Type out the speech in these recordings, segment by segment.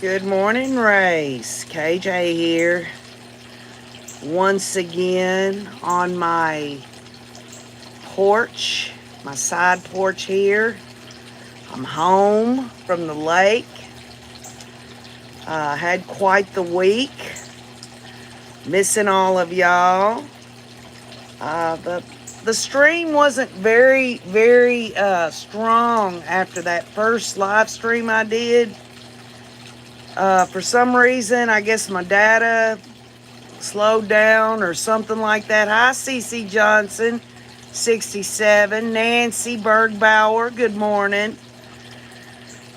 Good morning, Race. KJ here. Once again on my porch, my side porch here. I'm home from the lake. Had quite the week. Missing all of y'all. The stream wasn't very strong after that first live stream I did. For some reason, I guess my data slowed down or something like that. Hi, CC Johnson, 67. Nancy Bergbauer, good morning.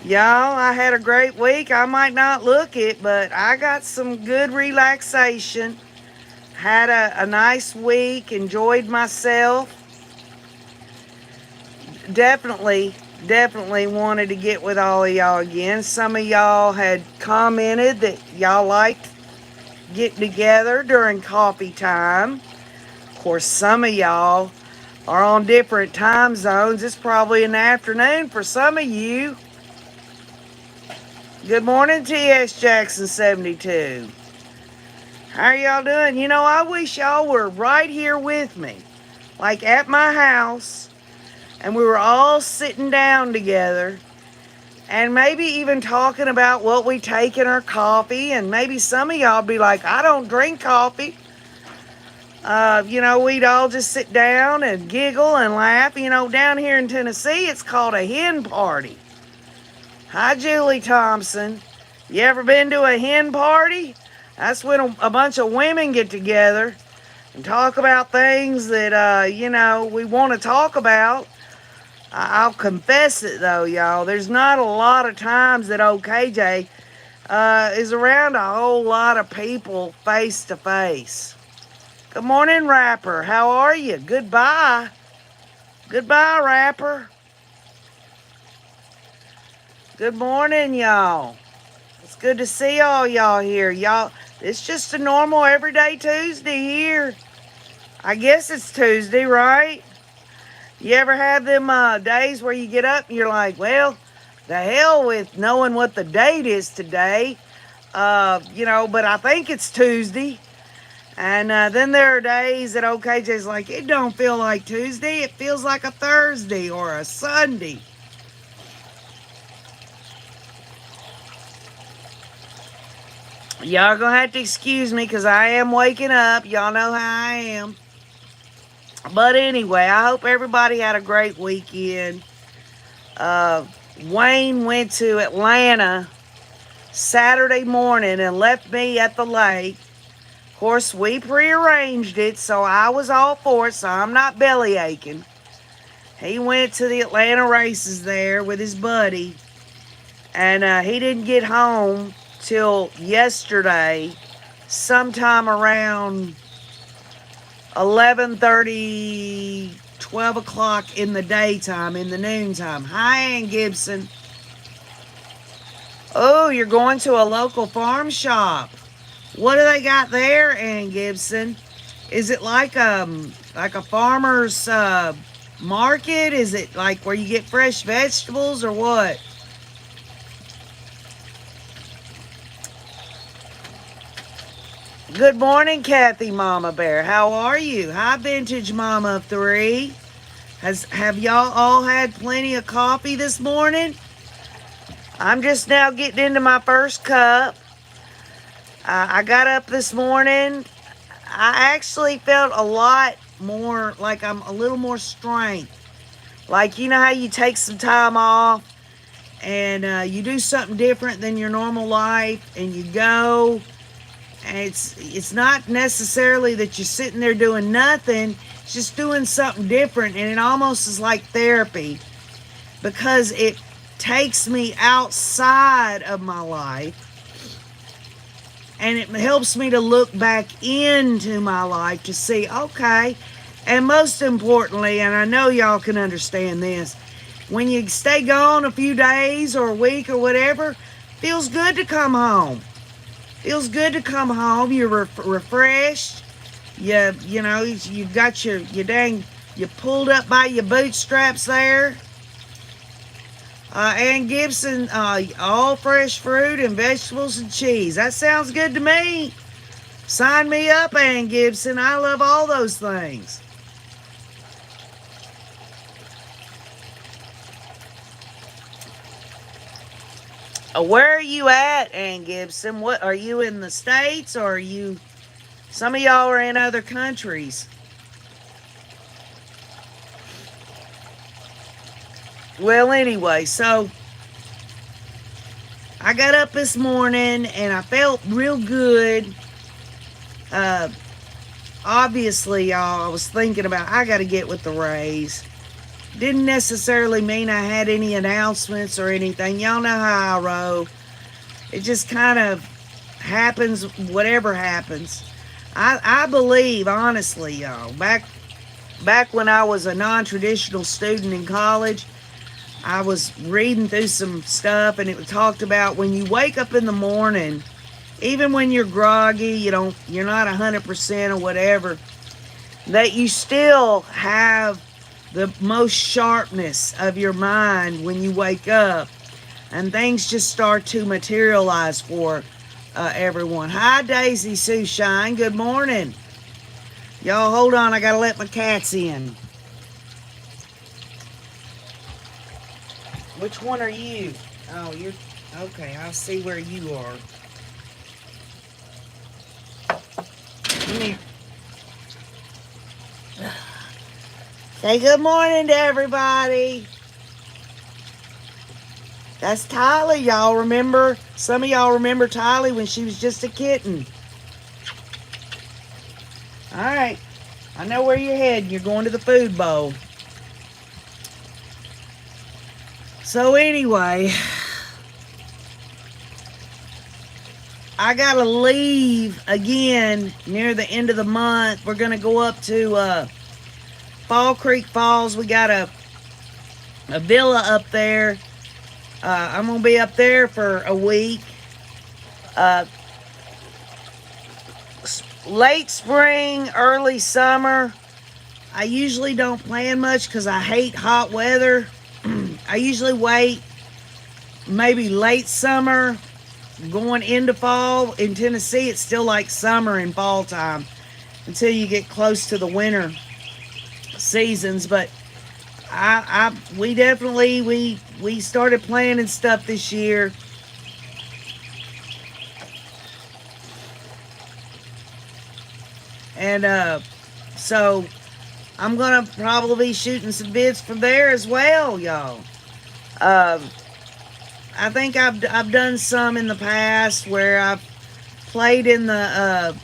Y'all, I had a great week. I might not look it, but I got some good relaxation. Had a nice week, enjoyed myself. Definitely wanted to get with all of y'all again. Some of y'all had commented that y'all liked getting together during coffee time. Of course, some of y'all are on different time zones. It's probably in the afternoon for some of you. Good morning, TS Jackson 72. How are y'all doing? You know, I wish y'all were right here with me, like at my house, and we were all sitting down together and maybe even talking about what we take in our coffee. And maybe some of y'all be like, I don't drink coffee. We'd all just sit down and giggle and laugh. You know, down here in Tennessee, it's called a hen party. Hi, Julie Thompson. You ever been to a hen party? That's when a bunch of women get together and talk about things that, we want to talk about. I'll confess it, though, y'all. There's not a lot of times that OKJ is around a whole lot of people face to face. Good morning, Rapper. How are you? Goodbye. Goodbye, Rapper. Good morning, y'all. It's good to see all y'all here. Y'all, it's just a normal everyday Tuesday here. I guess it's Tuesday, right? You ever have them days where you get up and you're like, well, the hell with knowing what the date is today. But I think it's Tuesday. And then there are days that OKJ's like, it don't feel like Tuesday. It feels like a Thursday or a Sunday. Y'all gonna have to excuse me because I am waking up. Y'all know how I am. But anyway, I hope everybody had a great weekend. Wayne went to Atlanta Saturday morning and left me at the lake. Of course, we prearranged it, so I was all for it, so I'm not belly aching. He went to the Atlanta races there with his buddy, and he didn't get home till yesterday, sometime around 11:30, 12 o'clock in the daytime, in the noontime. Hi, Ann Gibson. Oh, you're going to a local farm shop. What do they got there, Ann Gibson? Is it like a farmer's market? Is it like where you get fresh vegetables or what? Good morning, Kathy Mama Bear. How are you? Hi, Vintage Mama of 3. Have y'all all had plenty of coffee this morning? I'm just now getting into my first cup. I got up this morning. I actually felt a lot more like I'm a little more strength. Like, you know how you take some time off and you do something different than your normal life and you go. And it's not necessarily that you're sitting there doing nothing. It's just doing something different. And it almost is like therapy because it takes me outside of my life. And it helps me to look back into my life to see, okay. And most importantly, and I know y'all can understand this, when you stay gone a few days or a week or whatever, feels good to come home. Feels good to come home. You're refreshed. You've got you pulled up by your bootstraps there. Ann Gibson, all fresh fruit and vegetables and cheese. That sounds good to me. Sign me up, Ann Gibson. I love all those things. Where are you at, Ann Gibson? What are you in the States, or are you? Some of y'all are in other countries. Well, anyway, so I got up this morning and I felt real good. Obviously, y'all, I was thinking about I got to get with the Rays. Didn't necessarily mean I had any announcements or anything. Y'all know how I roll. It just kind of happens, whatever happens. I believe, honestly, y'all, back when I was a non-traditional student in college, I was reading through some stuff, and it talked about when you wake up in the morning, even when you're groggy, you're not 100% or whatever, that you still have the most sharpness of your mind when you wake up, and things just start to materialize for everyone. Hi, Daisy Sue Shine. Good morning. Y'all, hold on. I got to let my cats in. Which one are you? Oh, you're... Okay, I'll see where you are. Come here. Say good morning to everybody. That's Tylee. Y'all remember? Some of y'all remember Tylee when she was just a kitten. All right. I know where you're heading. You're going to the food bowl. So anyway, I got to leave again near the end of the month. We're going to go up to Fall Creek Falls. We got a villa up there. I'm going to be up there for a week. Late spring, early summer. I usually don't plan much because I hate hot weather. I usually wait maybe late summer, going into fall. In Tennessee, it's still like summer and fall time until you get close to the winter seasons. But we definitely we started planning stuff this year. And so I'm gonna probably be shooting some vids from there as well, y'all. I think I've done some in the past where I've played in the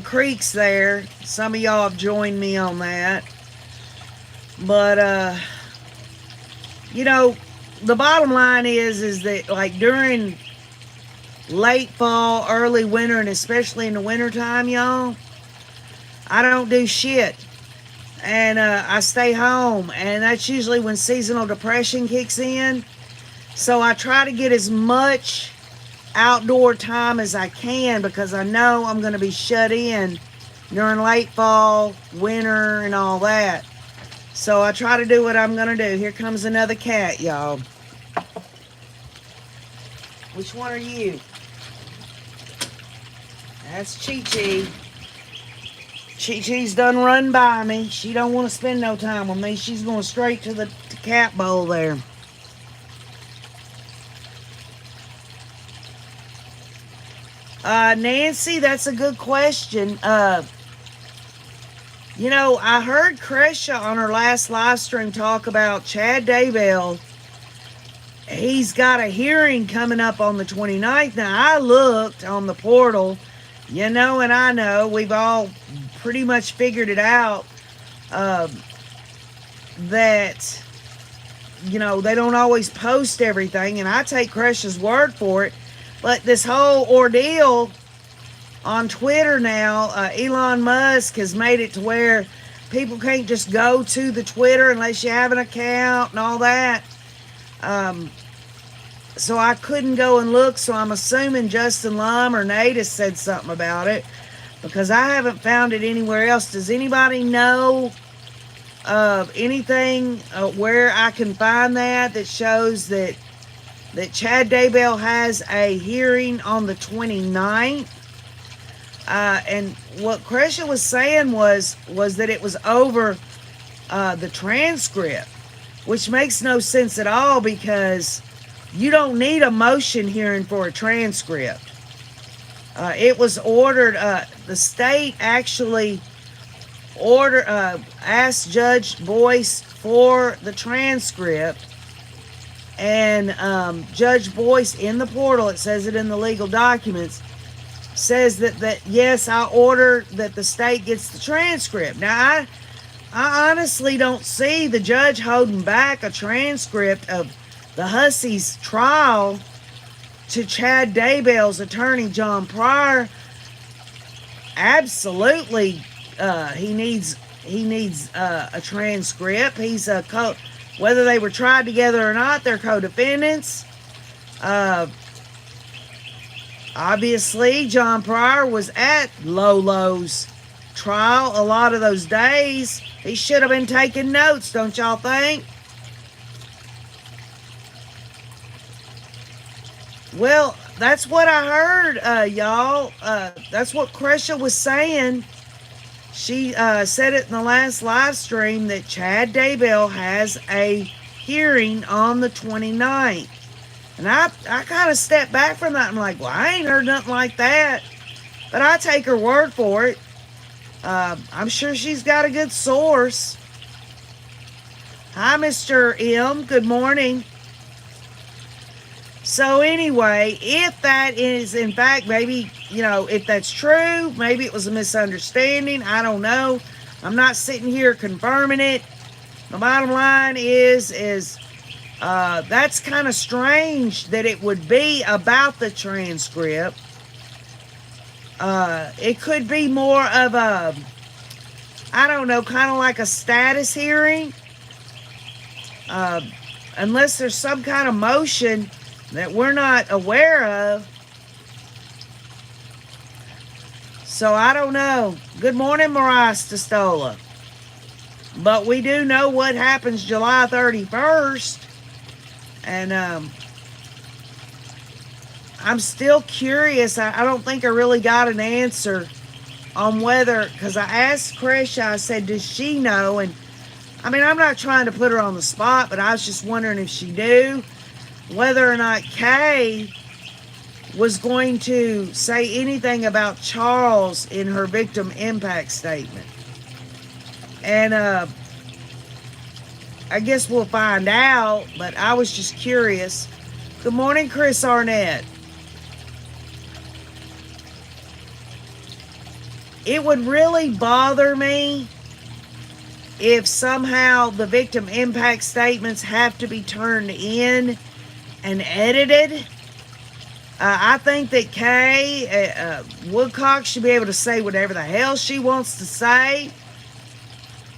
creeks there. Some of y'all have joined me on that. But the bottom line is that like during late fall, early winter, and especially in the wintertime, y'all, I don't do shit. And I stay home. And that's usually when seasonal depression kicks in. So I try to get as much outdoor time as I can because I know I'm going to be shut in during late fall, winter, and all that. So I try to do what I'm going to do. Here comes another cat, y'all. Which one are you? That's Chi-Chi. Chi-Chi's done run by me. She don't want to spend no time with me. She's going straight to the cat bowl there. Nancy, that's a good question. I heard Kresha on her last live stream talk about Chad Daybell. He's got a hearing coming up on the 29th. Now, I looked on the portal, and I know we've all pretty much figured it out, that, they don't always post everything, and I take Kresha's word for it. But this whole ordeal on Twitter now, Elon Musk has made it to where people can't just go to the Twitter unless you have an account and all that. So I couldn't go and look, so I'm assuming Justin Lum or Nate has said something about it because I haven't found it anywhere else. Does anybody know of anything where I can find that shows that Chad Daybell has a hearing on the 29th. And what Cresha was saying was that it was over the transcript, which makes no sense at all because you don't need a motion hearing for a transcript. It was ordered, the state actually asked Judge Boyce for the transcript, and Judge Boyce in the portal, it says it in the legal documents, says that yes, I order that the state gets the transcript. Now, I honestly don't see the judge holding back a transcript of the Hussey's trial to Chad Daybell's attorney, John Pryor. Absolutely, he needs a transcript. He's whether they were tried together or not, they're co-defendants. Obviously, John Pryor was at Lolo's trial a lot of those days. He should have been taking notes, don't y'all think? Well, that's what I heard, y'all. That's what Cresha was saying. She said it in the last live stream that Chad Daybell has a hearing on the 29th. And I kind of stepped back from that. I'm like, well, I ain't heard nothing like that. But I take her word for it. I'm sure she's got a good source. Hi, Mr. M. Good morning. So anyway, if that is in fact, maybe, if that's true, maybe it was a misunderstanding. I don't know. I'm not sitting here confirming it. The bottom line is that's kind of strange that it would be about the transcript. It could be more of a, I don't know, kind of like a status hearing. Unless there's some kind of motion that we're not aware of. So I don't know. Good morning, Mariah Stostola. But we do know what happens July 31st. And I'm still curious. I don't think I really got an answer on whether, because I asked Cresha, I said, does she know? And I mean, I'm not trying to put her on the spot, but I was just wondering if she knew whether or not Kay was going to say anything about Charles in her victim impact statement. And I guess we'll find out, but I was just curious. Good morning, Chris Arnett. It would really bother me if somehow the victim impact statements have to be turned in and edited. I think that Kay Woodcock should be able to say whatever the hell she wants to say.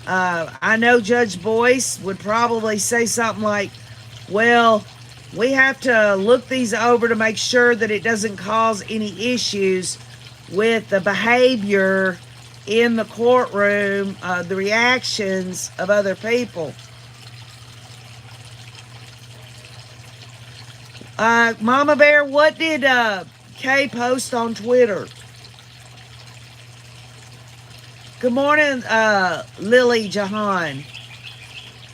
I know Judge Boyce would probably say something like, well, we have to look these over to make sure that it doesn't cause any issues with the behavior in the courtroom, the reactions of other people. Mama Bear, what did Kay post on Twitter? Good morning, Lily Jahan.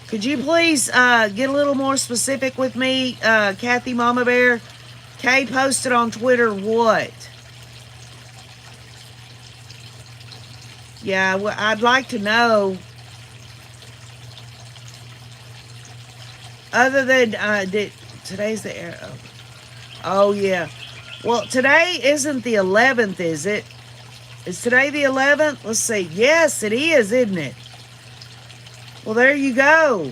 Could you please get a little more specific with me, Kathy Mama Bear? Kay posted on Twitter what? Yeah, well, I'd like to know. Other than, today's the air. Oh, yeah. Well, today isn't the 11th, is it? Is today the 11th? Let's see. Yes, it is, isn't it? Well, there you go.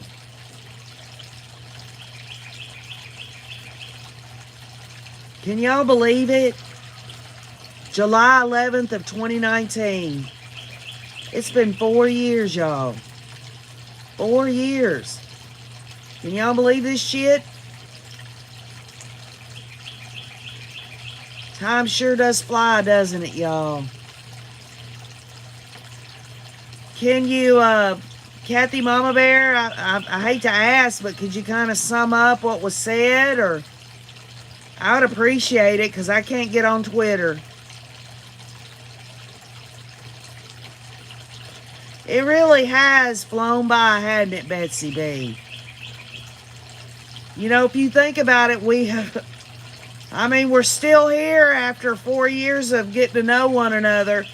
Can y'all believe it? July 11th of 2019. It's been 4 years, y'all. 4 years. Can y'all believe this shit? Time sure does fly, doesn't it, y'all? Can you Kathy Mama Bear, I hate to ask, but could you kind of sum up what was said? Or I would appreciate it because I can't get on Twitter. It really has flown by, hadn't it, Betsy B? You know, if you think about it, we're still here after 4 years of getting to know one another.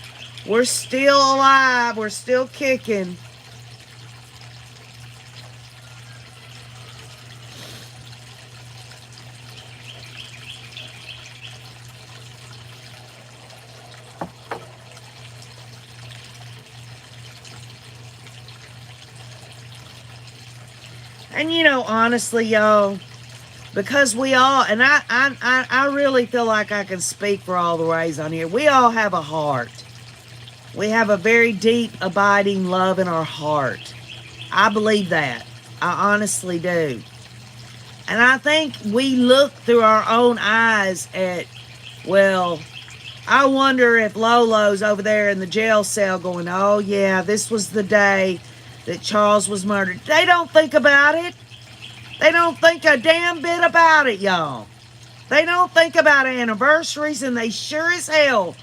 We're still alive. We're still kicking. And you know, honestly, y'all, because we all, and I really feel like I can speak for all the Rays on here. We all have a heart. We have a very deep, abiding love in our heart. I believe that. I honestly do. And I think we look through our own eyes at, well, I wonder if Lolo's over there in the jail cell going, oh yeah, this was the day that Charles was murdered. They don't think about it. They don't think a damn bit about it, y'all. They don't think about anniversaries, and they sure as hell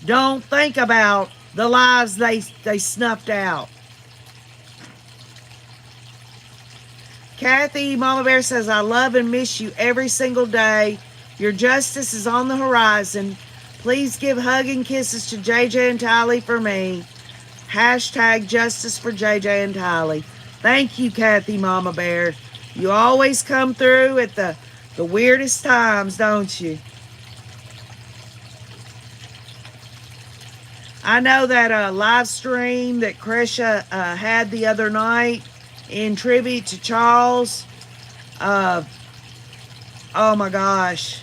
don't think about the lives they snuffed out. Kathy Mama Bear says, I love and miss you every single day. Your justice is on the horizon. Please give hugging kisses to JJ and Tylee for me. Hashtag justice for JJ and Tylee. Thank you, Kathy Mama Bear. You always come through at the weirdest times, don't you? I know that live stream that Krisha had the other night in tribute to Charles. Oh my gosh.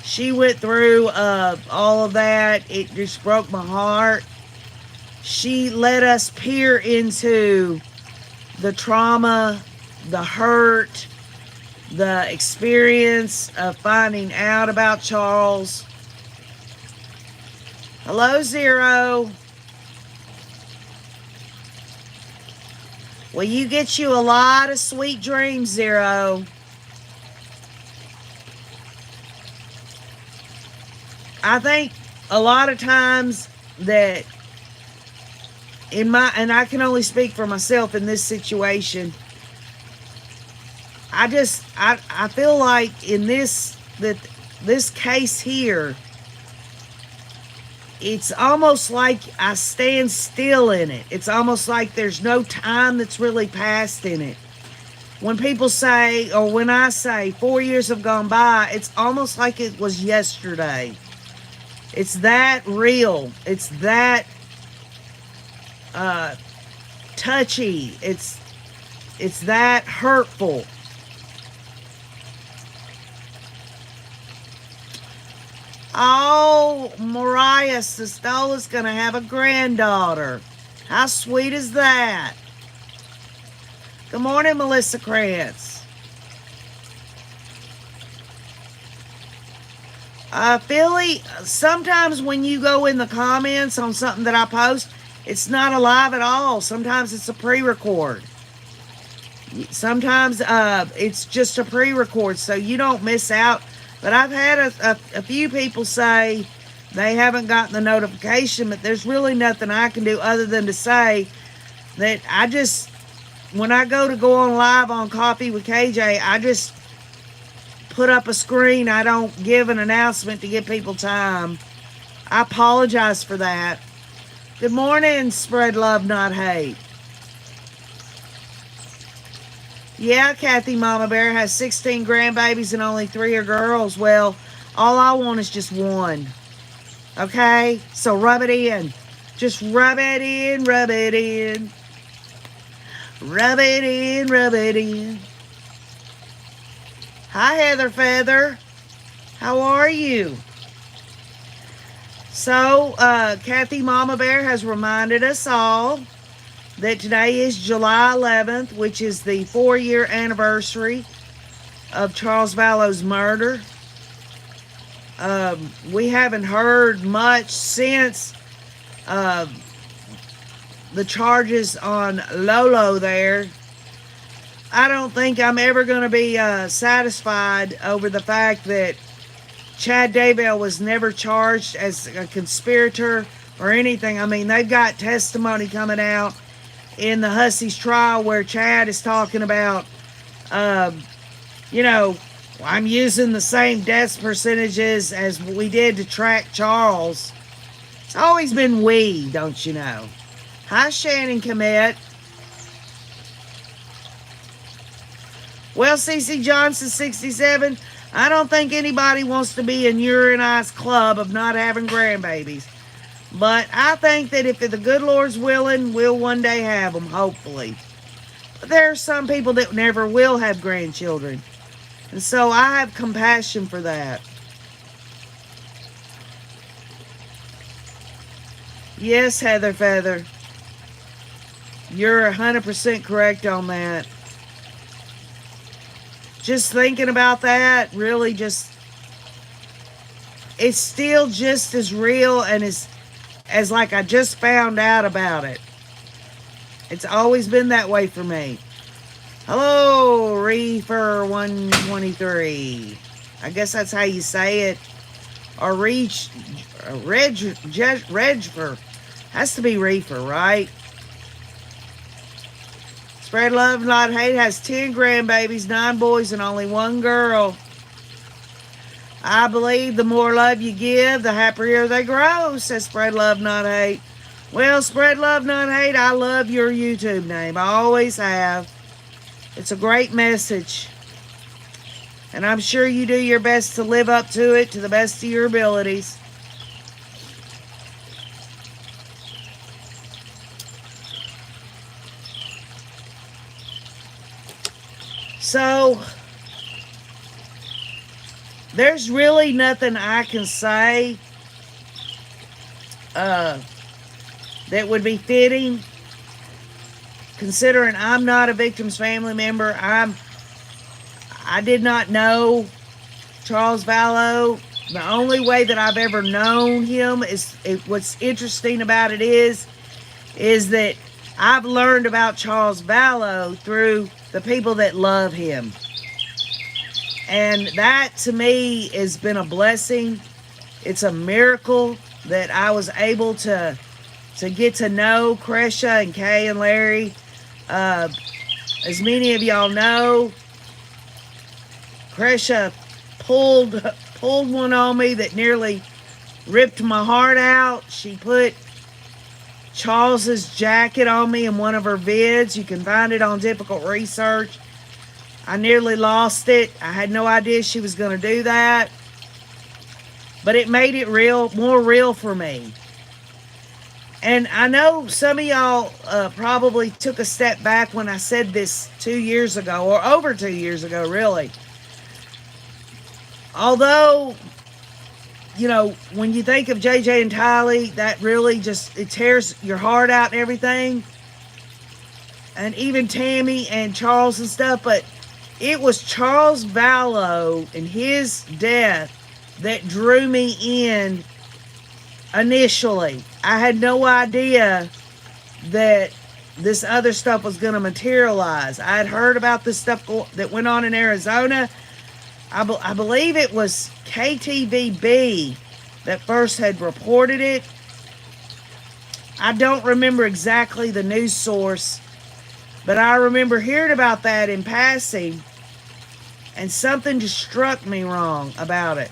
She went through all of that. It just broke my heart. She let us peer into the trauma, the hurt, the experience of finding out about Charles. Hello, Zero. Well, you get you a lot of sweet dreams, Zero. I think a lot of times that and I can only speak for myself in this situation, I feel like in this case here, it's almost like I stand still in it. It's almost like there's no time that's really passed in it. When people say, or when I say 4 years have gone by, it's almost like it was yesterday. It's that real. It's that touchy. It's that hurtful. Oh, Mariah Sestola's going to have a granddaughter. How sweet is that? Good morning, Melissa Krantz. Philly, sometimes when you go in the comments on something that I post, it's not a live at all. Sometimes it's a pre-record. Sometimes it's just a pre-record, so you don't miss out. But I've had a few people say they haven't gotten the notification, but there's really nothing I can do other than to say that when I go on live on Coffee with KJ, I just put up a screen. I don't give an announcement to give people time. I apologize for that. Good morning, Spread Love Not Hate. Yeah, Kathy Mama Bear has 16 grandbabies and only 3 are girls. Well, all I want is just one. Okay? So rub it in. Just rub it in, rub it in. Rub it in, rub it in. Hi, Heather Feather. How are you? So, Kathy Mama Bear has reminded us all that today is July 11th, which is the 4-year anniversary of Charles Vallow's murder. We haven't heard much since the charges on Lolo there. I don't think I'm ever going to be satisfied over the fact that Chad Daybell was never charged as a conspirator or anything. I mean, they've got testimony coming out in the Hussey's trial where Chad is talking about, I'm using the same death percentages as we did to track Charles. It's always been we, don't you know? Hi, Shannon Commit. Well, CC Johnson, 67, I don't think anybody wants to be in Urinized club of not having grandbabies. But I think that if the good Lord's willing, we'll one day have them, hopefully. But there are some people that never will have grandchildren. And so I have compassion for that. Yes, Heather Feather. You're 100% correct on that. Just thinking about that, really just, it's still just as real and as like I just found out about it. It's always been that way for me. Hello, Reefer 123. I guess that's how you say it. Or Regfer. Has to be Reefer, right? Spread Love, Not Hate has 10 grandbabies, 9 boys, and only 1 girl. I believe the more love you give, the happier they grow, says Spread Love, Not Hate. Well, Spread Love, Not Hate, I love your YouTube name. I always have. It's a great message. And I'm sure you do your best to live up to it to the best of your abilities. So, there's really nothing I can say that would be fitting, considering I'm not a victim's family member. I did not know Charles Vallow. The only way that I've ever known him what's interesting about it is that I've learned about Charles Vallow through the people that love him. And that to me has been a blessing. It's a miracle that I was able to get to know Kresha and Kay and Larry. As many of y'all know, Kresha pulled one on me that nearly ripped my heart out. She put Charles's jacket on me in one of her vids. You can find it on Difficult Research. I nearly lost it. I had no idea she was going to do that. But it made it more real for me. And I know some of y'all probably took a step back when I said this 2 years ago, or over 2 years ago, really. Although, when you think of JJ and Tylee, that really it tears your heart out and everything. And even Tammy and Charles and stuff. But it was Charles Vallow and his death that drew me in initially. I had no idea that this other stuff was going to materialize. I had heard about this stuff that went on in Arizona. I believe it was KTVB that first had reported it. I don't remember exactly the news source, but I remember hearing about that in passing, and something just struck me wrong about it.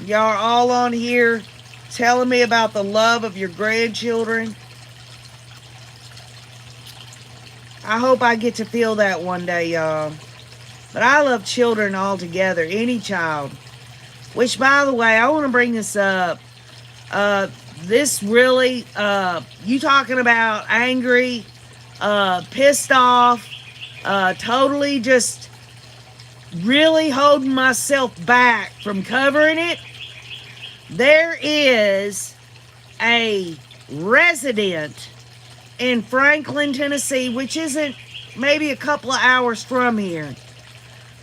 Y'all are all on here telling me about the love of your grandchildren. I hope I get to feel that one day, y'all. But I love children altogether, any child. Which, by the way, I want to bring this up. This really, you talking about angry, pissed off, totally just really holding myself back from covering it. There is a resident in Franklin, Tennessee, which isn't maybe a couple of hours from here,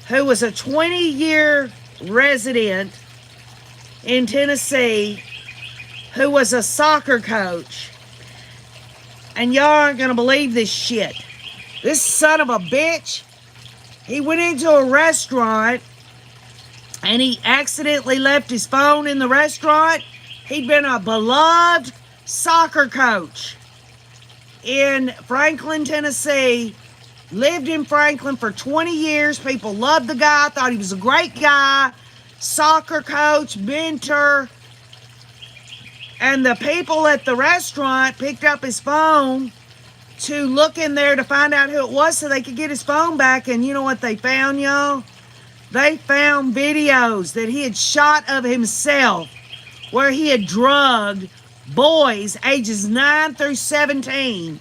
who was a 20-year resident in Tennessee, who was a soccer coach. And y'all aren't going to believe this shit. This son of a bitch, he went into a restaurant and he accidentally left his phone in the restaurant. He'd been a beloved soccer coach in Franklin, Tennessee. Lived in Franklin for 20 years. People loved the guy, thought he was a great guy. Soccer coach, mentor. And the people at the restaurant picked up his phone to look in there to find out who it was so they could get his phone back. And you know what they found, y'all? They found videos that he had shot of himself where he had drugged boys ages 9 through 17,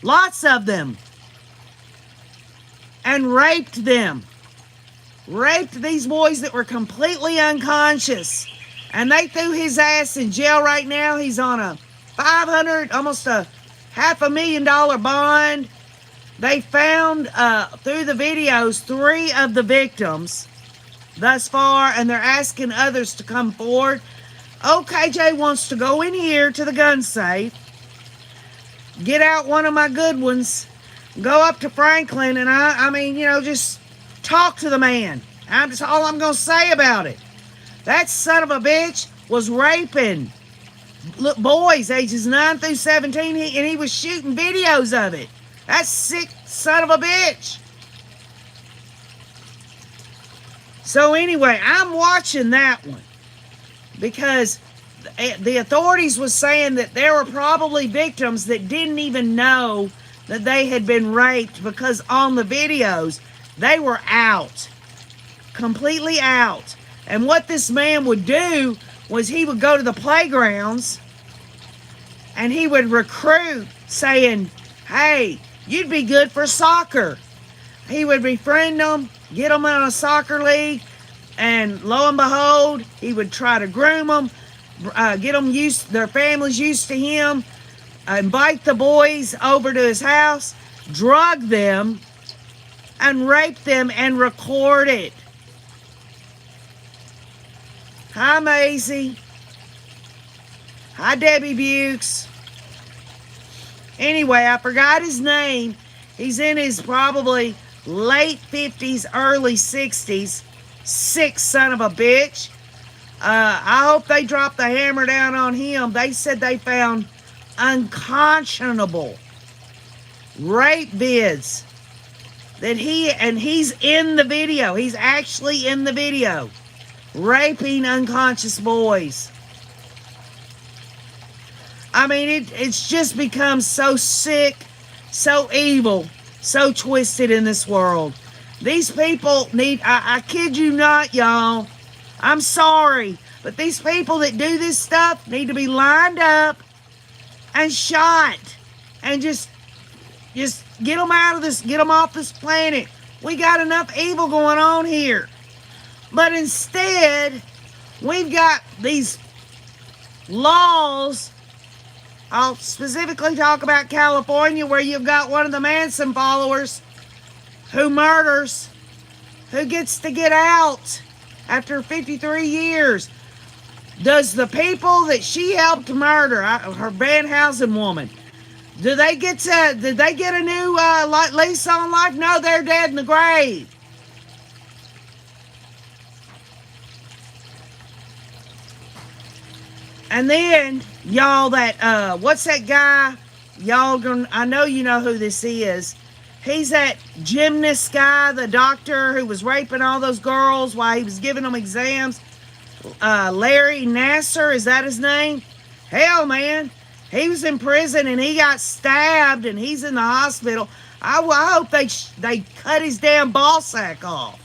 lots of them, and raped them. Raped these boys that were completely unconscious. And they threw his ass in jail right now. He's on a almost a $500,000 bond. They found, through the videos, 3 of the victims thus far, and they're asking others to come forward. OKJ wants to go in here to the gun safe, get out one of my good ones, go up to Franklin, and I mean, you know, just talk to the man. That's all I'm going to say about it. That son of a bitch was raping boys ages 9 through 17, and he was shooting videos of it. That sick son of a bitch. So anyway, I'm watching that one because the authorities was saying that there were probably victims that didn't even know that they had been raped because on the videos, they were out. Completely out. And what this man would do was he would go to the playgrounds and he would recruit saying, hey, you'd be good for soccer. He would befriend them, get them in a soccer league, and lo and behold, he would try to groom them, get them their families used to him, invite the boys over to his house, drug them, and rape them and record it. Hi, Maisie. Hi, Debbie Bukes. Anyway, I forgot his name. He's in his probably late 50s, early 60s. Sick son of a bitch. I hope they dropped the hammer down on him. They said they found unconscionable rape vids that he's in the video. He's actually in the video. Raping unconscious boys. I mean, it's just become so sick, so evil, so twisted in this world. These people need, I kid you not, y'all. I'm sorry, but these people that do this stuff need to be lined up and shot. And just get them out of this, get them off this planet. We got enough evil going on here. But instead, we've got these laws. I'll specifically talk about California, where you've got one of the Manson followers who murders, who gets to get out after 53 years. Does the people that she helped murder, her Van Housen woman, did they get a new lease on life? No, they're dead in the grave. And then, y'all, that, what's that guy? I know you know who this is. He's that gymnast guy, the doctor who was raping all those girls while he was giving them exams. Larry Nassar, is that his name? Hell, man. He was in prison and he got stabbed and he's in the hospital. I hope they cut his damn ball sack off.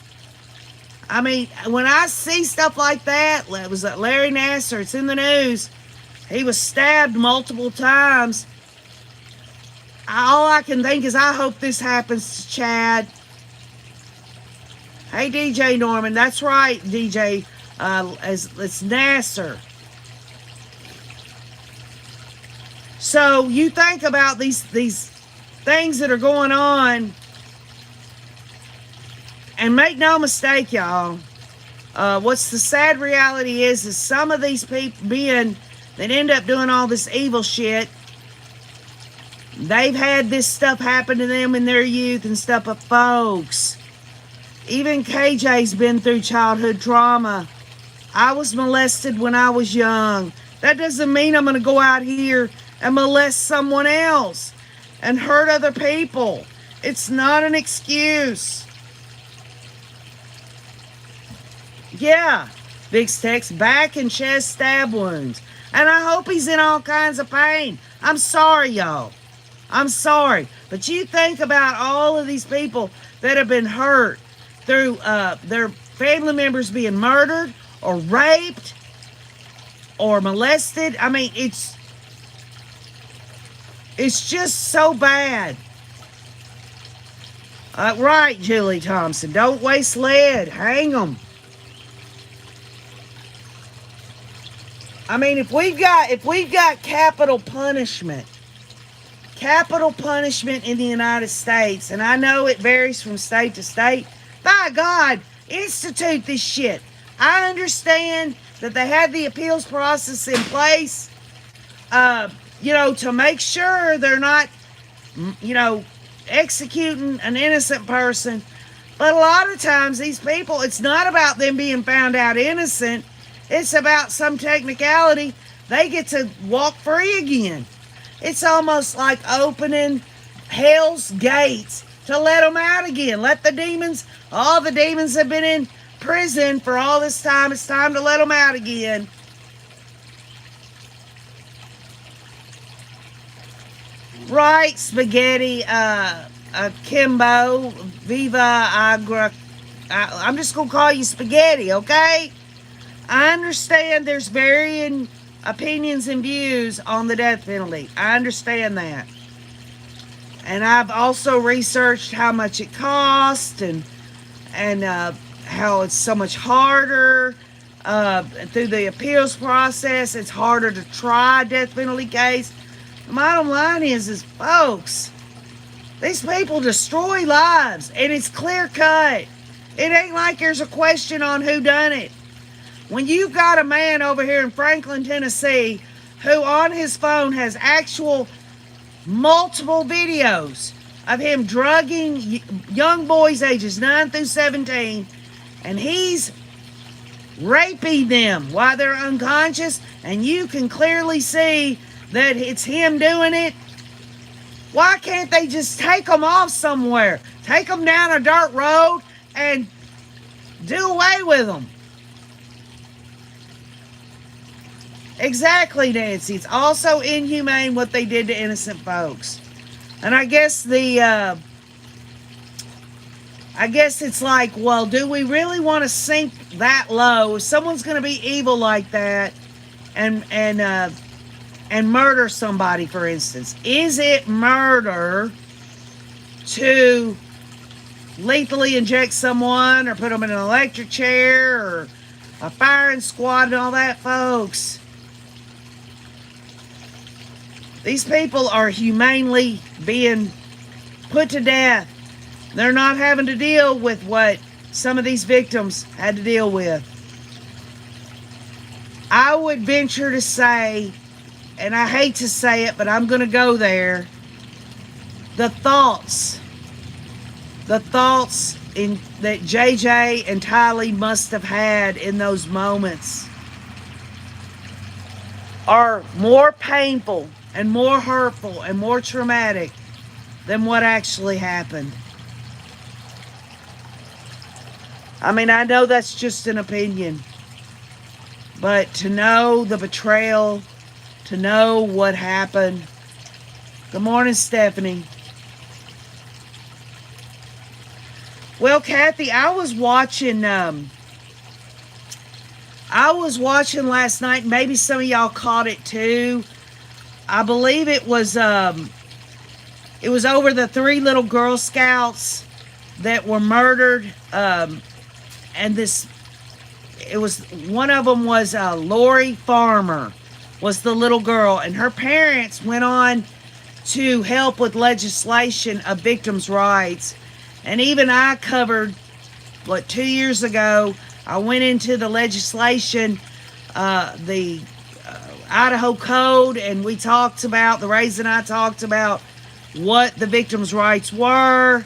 I mean, when I see stuff like that, it was Larry Nassar, it's in the news. He was stabbed multiple times. All I can think is I hope this happens to Chad. Hey, DJ Norman, that's right, DJ. It's Nassar. So you think about these things that are going on And make no mistake, y'all. What's the sad reality is some of these people being that end up doing all this evil shit, they've had this stuff happen to them in their youth and stuff. But folks, even KJ's been through childhood trauma. I was molested when I was young. That doesn't mean I'm going to go out here and molest someone else and hurt other people. It's not an excuse. Yeah, Vix text, back and chest stab wounds. And I hope he's in all kinds of pain. I'm sorry, y'all. I'm sorry. But you think about all of these people that have been hurt through their family members being murdered or raped or molested. I mean, it's just so bad. Right, Julie Thompson. Don't waste lead. Hang them. I mean, if we've got capital punishment in the United States, and I know it varies from state to state, by God, institute this shit. I understand that they have the appeals process in place, to make sure they're not, executing an innocent person. But a lot of times these people, it's not about them being found out innocent. It's about some technicality. They get to walk free again. It's almost like opening hell's gates to let them out again. Let the demons, all the demons have been in prison for all this time. It's time to let them out again. Right, Spaghetti, Kimbo, Viva Agra. I'm just going to call you Spaghetti, okay? I understand there's varying opinions and views on the death penalty. I understand that. And I've also researched how much it costs and how it's so much harder through the appeals process. It's harder to try a death penalty case. The bottom line is folks, these people destroy lives, and it's clear cut. It ain't like there's a question on who done it. When you've got a man over here in Franklin, Tennessee, who on his phone has actual multiple videos of him drugging young boys ages 9 through 17, and he's raping them while they're unconscious, and you can clearly see that it's him doing it, why can't they just take them off somewhere? Take them down a dirt road and do away with them. Exactly, Nancy. It's also inhumane what they did to innocent folks. And I guess it's like, well, do we really want to sink that low? If someone's going to be evil like that and murder somebody, for instance, is it murder to lethally inject someone or put them in an electric chair or a firing squad and all that, folks? These people are humanely being put to death. They're not having to deal with what some of these victims had to deal with. I would venture to say, and I hate to say it, but I'm going to go there, the thoughts that JJ and Tylee must have had in those moments are more painful and more hurtful and more traumatic than what actually happened. I mean, I know that's just an opinion, but to know the betrayal, to know what happened. Good morning, Stephanie. Well, Kathy, I was watching last night. Maybe some of y'all caught it too. I believe it was over the 3 little Girl Scouts that were murdered. And one of them was Lori Farmer, was the little girl, and her parents went on to help with legislation of victims' rights. And even I covered 2 years ago, I went into the legislation, the Idaho Code, and we talked about, the Rays and I talked about what the victims' rights were.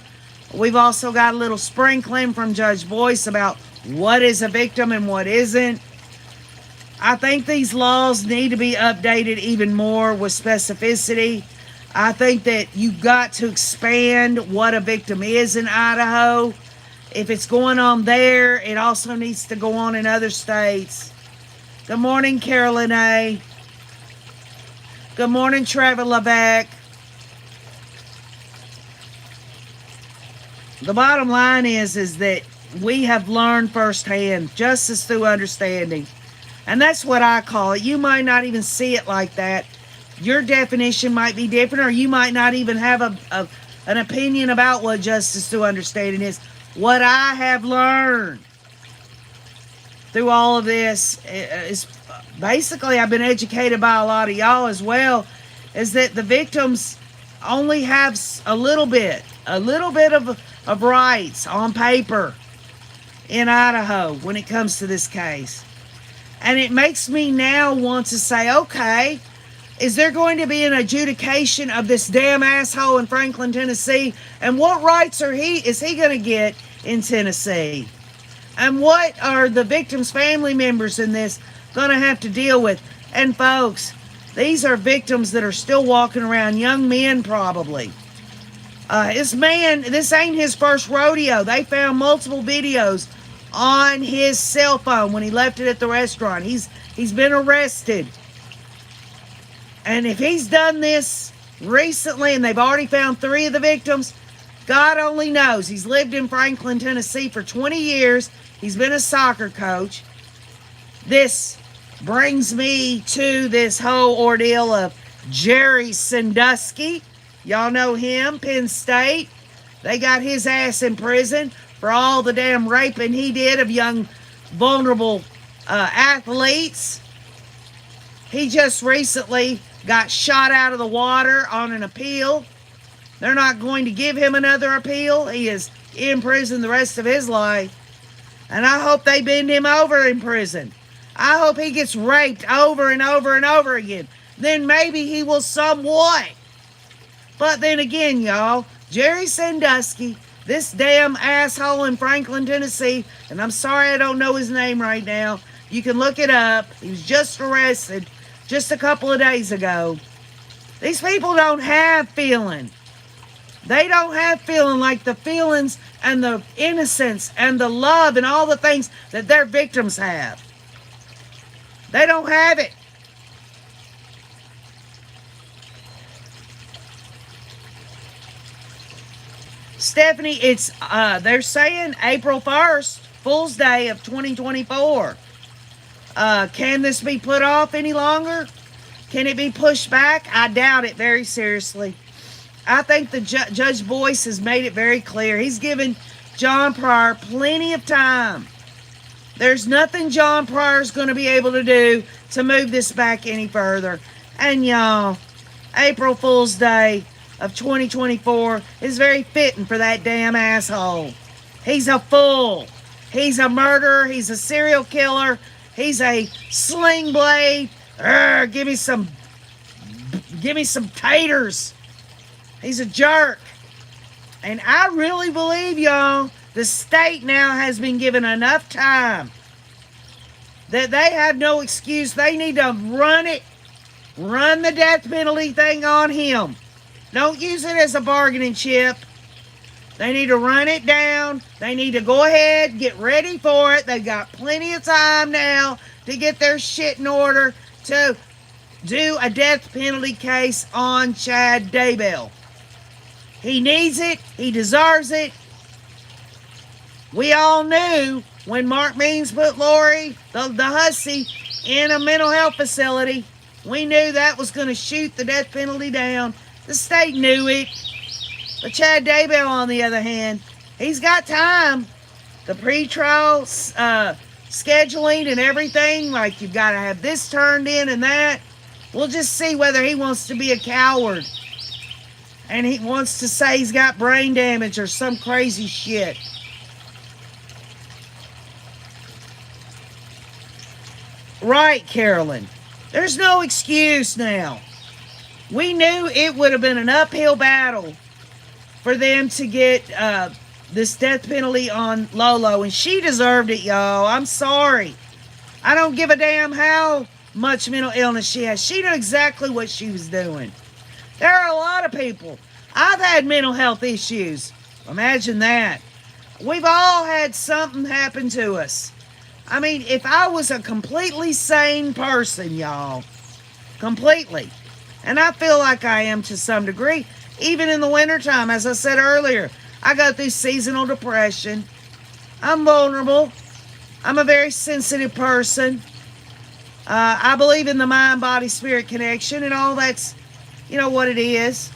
We've also got a little sprinkling from Judge Boyce about what is a victim and what isn't. I think these laws need to be updated even more with specificity. I think that you've got to expand what a victim is in Idaho. If it's going on there, it also needs to go on in other states. Good morning, Carolyn A. Good morning, Trevor Levesque. The bottom line is that we have learned firsthand justice through understanding. And that's what I call it. You might not even see it like that. Your definition might be different, or you might not even have an opinion about what justice through understanding is. What I have learned through all of this is basically, I've been educated by a lot of y'all as well, is that the victims only have a little bit of rights on paper in Idaho when it comes to this case. And it makes me now want to say, okay, is there going to be an adjudication of this damn asshole in Franklin, Tennessee? And what rights is he going to get in Tennessee? And what are the victims' family members in this going to have to deal with? And folks, these are victims that are still walking around, young men probably. This ain't his first rodeo. They found multiple videos on his cell phone when he left it at the restaurant. He's been arrested. And if he's done this recently and they've already found 3 of the victims, God only knows. He's lived in Franklin, Tennessee for 20 years. He's been a soccer coach. This brings me to this whole ordeal of Jerry Sandusky. Y'all know him, Penn State. They got his ass in prison for all the damn raping he did of young, vulnerable athletes. He just recently got shot out of the water on an appeal. They're not going to give him another appeal. He is in prison the rest of his life. And I hope they bend him over in prison. I hope he gets raped over and over and over again. Then maybe he will somewhat. But then again, y'all, Jerry Sandusky, this damn asshole in Franklin, Tennessee, and I'm sorry I don't know his name right now. You can look it up. He was just arrested just a couple of days ago. These people don't have feeling. They don't have feeling like the feelings and the innocence and the love and all the things that their victims have. They don't have it. Stephanie, it's they're saying April 1st, Fool's Day of 2024. Can this be put off any longer? Can it be pushed back? I doubt it very seriously. I think the Judge Boyce has made it very clear. He's given John Pryor plenty of time. There's nothing John Pryor's going to be able to do to move this back any further. And y'all, April Fool's Day of 2024 is very fitting for that damn asshole. He's a fool. He's a murderer. He's a serial killer. He's a sling blade. Give me some taters. He's a jerk. And I really believe, y'all, the state now has been given enough time that they have no excuse. They need to run the death penalty thing on him. Don't use it as a bargaining chip. They need to run it down. They need to go ahead, get ready for it. They've got plenty of time now to get their shit in order to do a death penalty case on Chad Daybell. He needs it. He deserves it. We all knew when Mark Means put Lori, the hussy, in a mental health facility, we knew that was going to shoot the death penalty down. The state knew it. But Chad Daybell, on the other hand, he's got time. The pretrial scheduling and everything, like you've got to have this turned in and that. We'll just see whether he wants to be a coward and he wants to say he's got brain damage or some crazy shit. Right, Carolyn. There's no excuse now. We knew it would have been an uphill battle for them to get this death penalty on Lolo, and she deserved it, y'all. I'm sorry. I don't give a damn how much mental illness she has. She knew exactly what she was doing. There are a lot of people. I've had mental health issues. Imagine that. We've all had something happen to us. I mean, if I was a completely sane person, y'all, completely, and I feel like I am to some degree, even in the wintertime, as I said earlier, I go through seasonal depression. I'm vulnerable. I'm a very sensitive person. I believe in the mind-body-spirit connection, and all that's, what it is.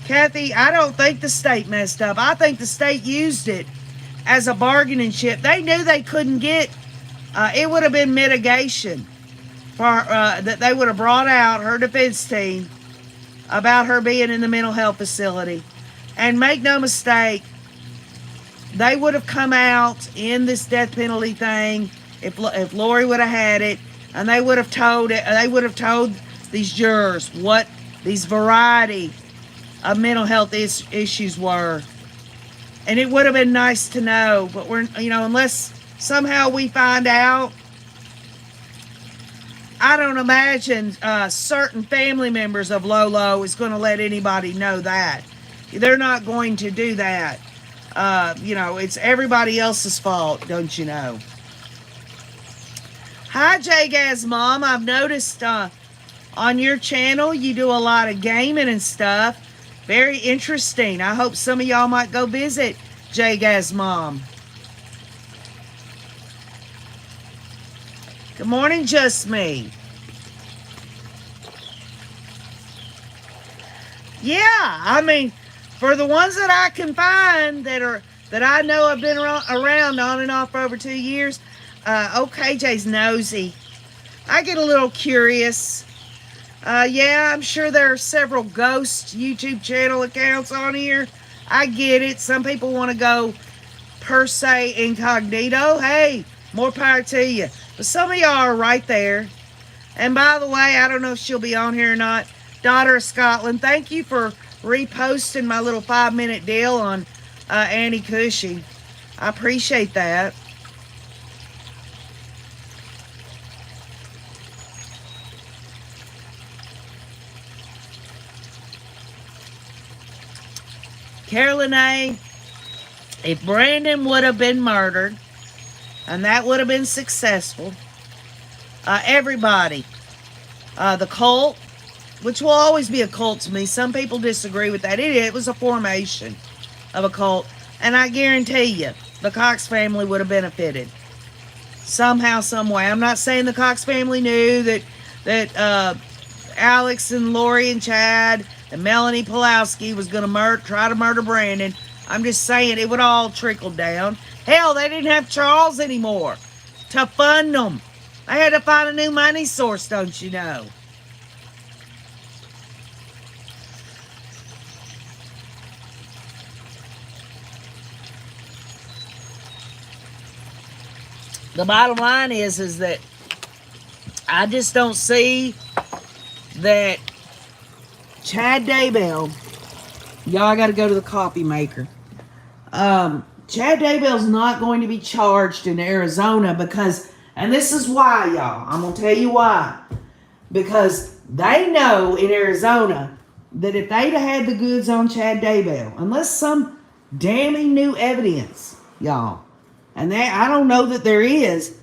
Kathy, I don't think the state messed up. I think the state used it as a bargaining chip. They knew they couldn't get, it would have been mitigation for that they would have brought out her defense team about her being in the mental health facility. And make no mistake, they would have come out in this death penalty thing if Lori would have had it, and they would have told these jurors what these variety of mental health issues were. And it would have been nice to know, but unless somehow we find out, I don't imagine certain family members of Lolo is going to let anybody know that. They're not going to do that. It's everybody else's fault, don't you know? Hi, J-Gaz Mom. I've noticed on your channel you do a lot of gaming and stuff. Very interesting. I hope some of y'all might go visit J-Gaz Mom. Good morning, Just Me. Yeah, I mean, for the ones that I can find that I know have been around on and off for over 2 years, OKJ's nosy. I get a little curious. Yeah, I'm sure there are several ghost YouTube channel accounts on here. I get it. Some people want to go per se incognito. Hey, more power to you. But some of y'all are right there. And by the way, I don't know if she'll be on here or not. Daughter of Scotland, thank you for reposting my little 5-minute deal on Annie Cushy. I appreciate that. Carolyn A., if Brandon would have been murdered, and that would have been successful, everybody, the cult, which will always be a cult to me. Some people disagree with that. It was a formation of a cult, and I guarantee you, the Cox family would have benefited somehow, some way. I'm not saying the Cox family knew that Alex and Lori and Chad and Melanie Pulowski was going to try to murder Brandon. I'm just saying it would all trickle down. Hell, they didn't have Charles anymore to fund them. They had to find a new money source, don't you know? The bottom line is that I just don't see that Chad Daybell, y'all, I got to go to the coffee maker. Chad Daybell's not going to be charged in Arizona because, and this is why, y'all, I'm going to tell you why. Because they know in Arizona that if they'd have had the goods on Chad Daybell, unless some damning new evidence, y'all, and I don't know that there is,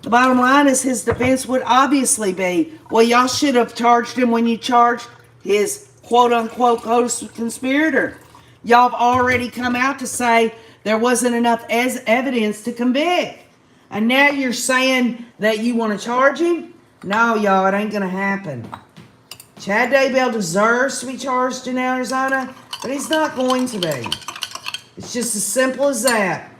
the bottom line is his defense would obviously be, well, y'all should have charged him when you charged his quote-unquote co-conspirator. Y'all have already come out to say there wasn't enough evidence to convict. And now you're saying that you want to charge him? No, y'all, it ain't going to happen. Chad Daybell deserves to be charged in Arizona, but he's not going to be. It's just as simple as that.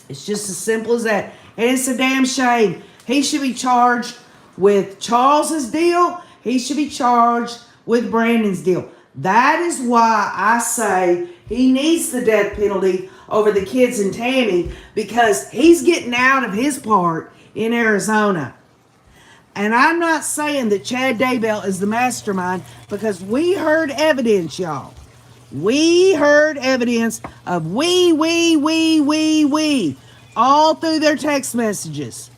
It's just as simple as that. And it's a damn shame. He should be charged with Charles's deal. He should be charged with Brandon's deal. That is why I say he needs the death penalty over the kids and Tammy because he's getting out of his part in Arizona. And I'm not saying that Chad Daybell is the mastermind because we heard evidence, y'all. We heard evidence of we, all through their text messages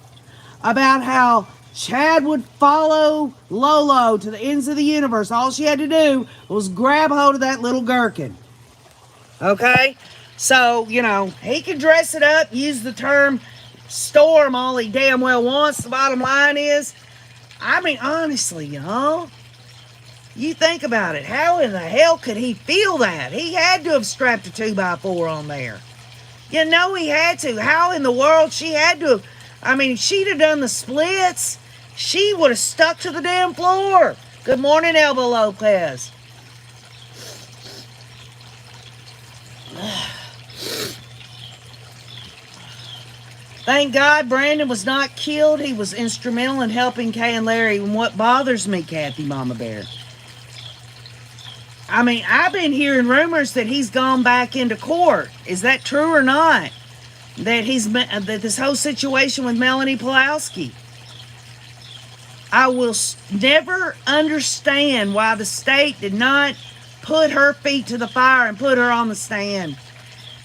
about how Chad would follow Lolo to the ends of the universe. All she had to do was grab hold of that little gherkin. Okay? So, he can dress it up, use the term storm all he damn well wants. The bottom line is, honestly, y'all, you think about it. How in the hell could he feel that? He had to have strapped a 2x4 on there. He had to. How in the world she had to have... she'd have done the splits. She would have stuck to the damn floor. Good morning, Elba Lopez. Thank God Brandon was not killed. He was instrumental in helping Kay and Larry. And what bothers me, Kathy Mama Bear, I've been hearing rumors that he's gone back into court. Is that true or not? That this whole situation with Melanie Pulaski. I will never understand why the state did not put her feet to the fire and put her on the stand.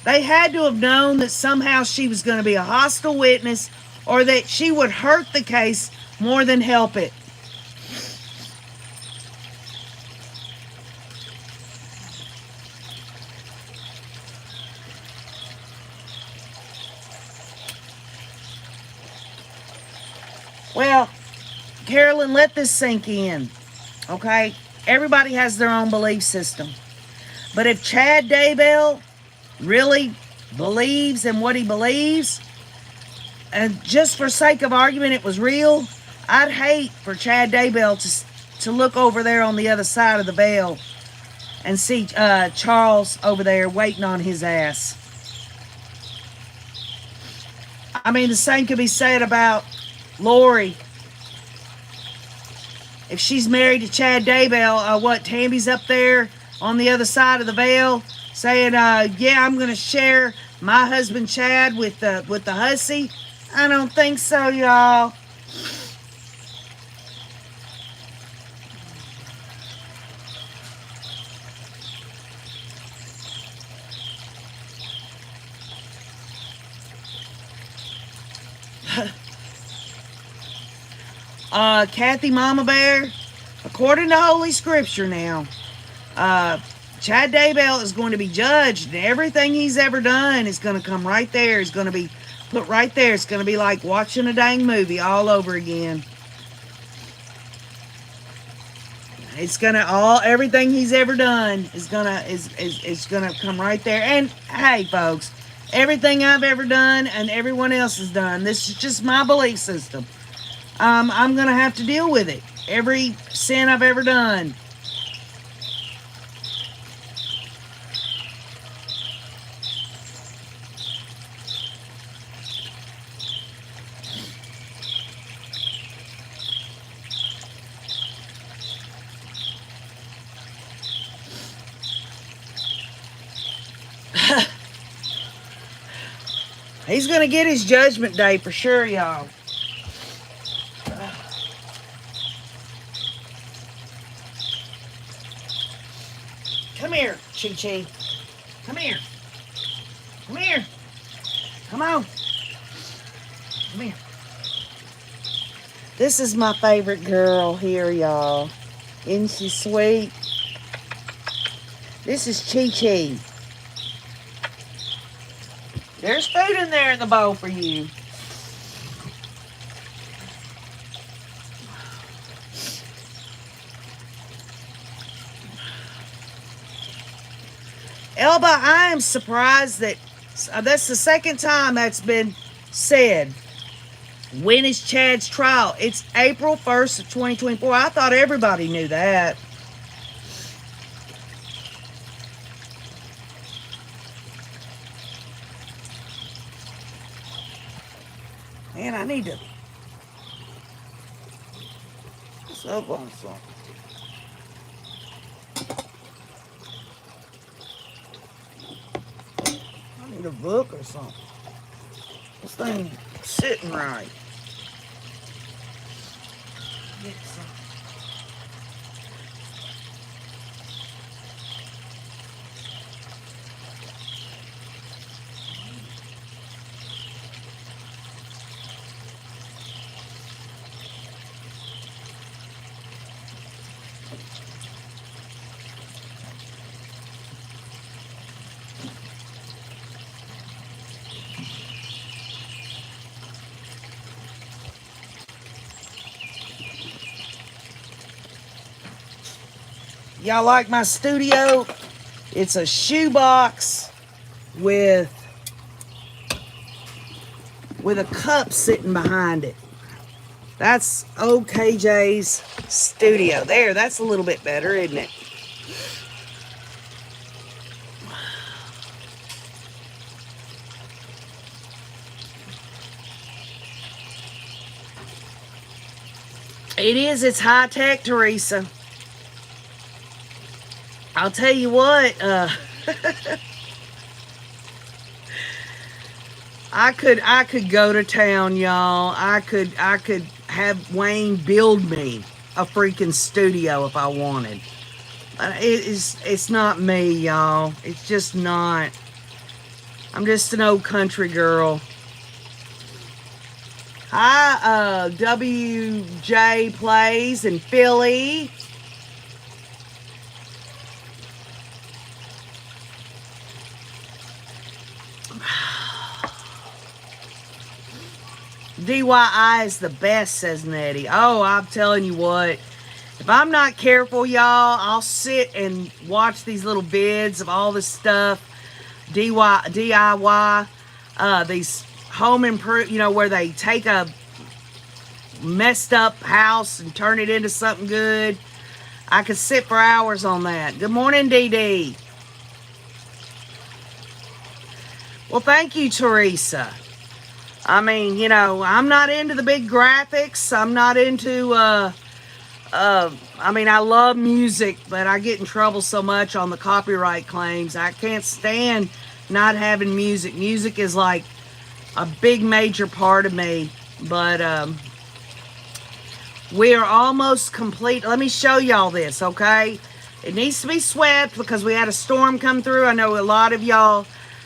They had to have known that somehow she was going to be a hostile witness or that she would hurt the case more than help it. Well, Carolyn, let this sink in, okay? Everybody has their own belief system. But if Chad Daybell really believes in what he believes, and just for sake of argument it was real, I'd hate for Chad Daybell to look over there on the other side of the veil and see Charles over there waiting on his ass. The same could be said about Lori. If she's married to Chad Daybell, Tammy's up there on the other side of the veil saying, yeah, I'm going to share my husband Chad with the hussy? I don't think so, y'all. Kathy Mama Bear, according to Holy Scripture now, Chad Daybell is going to be judged, and everything he's ever done is going to come right there. It's going to be put right there. It's going to be like watching a dang movie all over again. It's everything he's ever done is gonna come right there. And hey, folks, everything I've ever done and everyone else has done, this is just my belief system. I'm gonna have to deal with it. Every sin I've ever done. He's going to get his judgment day for sure, y'all. Come here, Chi-Chi. Come here. Come here. Come on. Come here. This is my favorite girl here, y'all. Isn't she sweet? This is Chi-Chi. There's food in there in the bowl for you. Elba, I am surprised that that's the second time that's been said. When is Chad's trial? It's April 1st of 2024. I thought everybody knew that. Man, I need to suck on something. I need Need a book or something. This thing sitting right. Get some. Y'all like my studio? It's a shoebox with a cup sitting behind it. That's OKJ's studio. There, that's a little bit better, isn't it? It is. It's high tech, Teresa. I'll tell you what, I could go to town, y'all. I could have Wayne build me a freaking studio if I wanted. It's not me, y'all. It's just not. I'm just an old country girl. Hi, WJ Plays in Philly. DIY is the best, says Nettie. Oh, I'm telling you what. If I'm not careful, y'all, I'll sit and watch these little vids of all this stuff. DIY. These home improve, where they take a messed up house and turn it into something good. I could sit for hours on that. Good morning, DD. Well, thank you, Teresa. I mean, I'm not into the big graphics. I'm not into, I love music, but I get in trouble so much on the copyright claims. I can't stand not having music. Music is like a big major part of me, but we are almost complete. Let me show y'all this, okay? It needs to be swept because we had a storm come through. I know a lot of y'all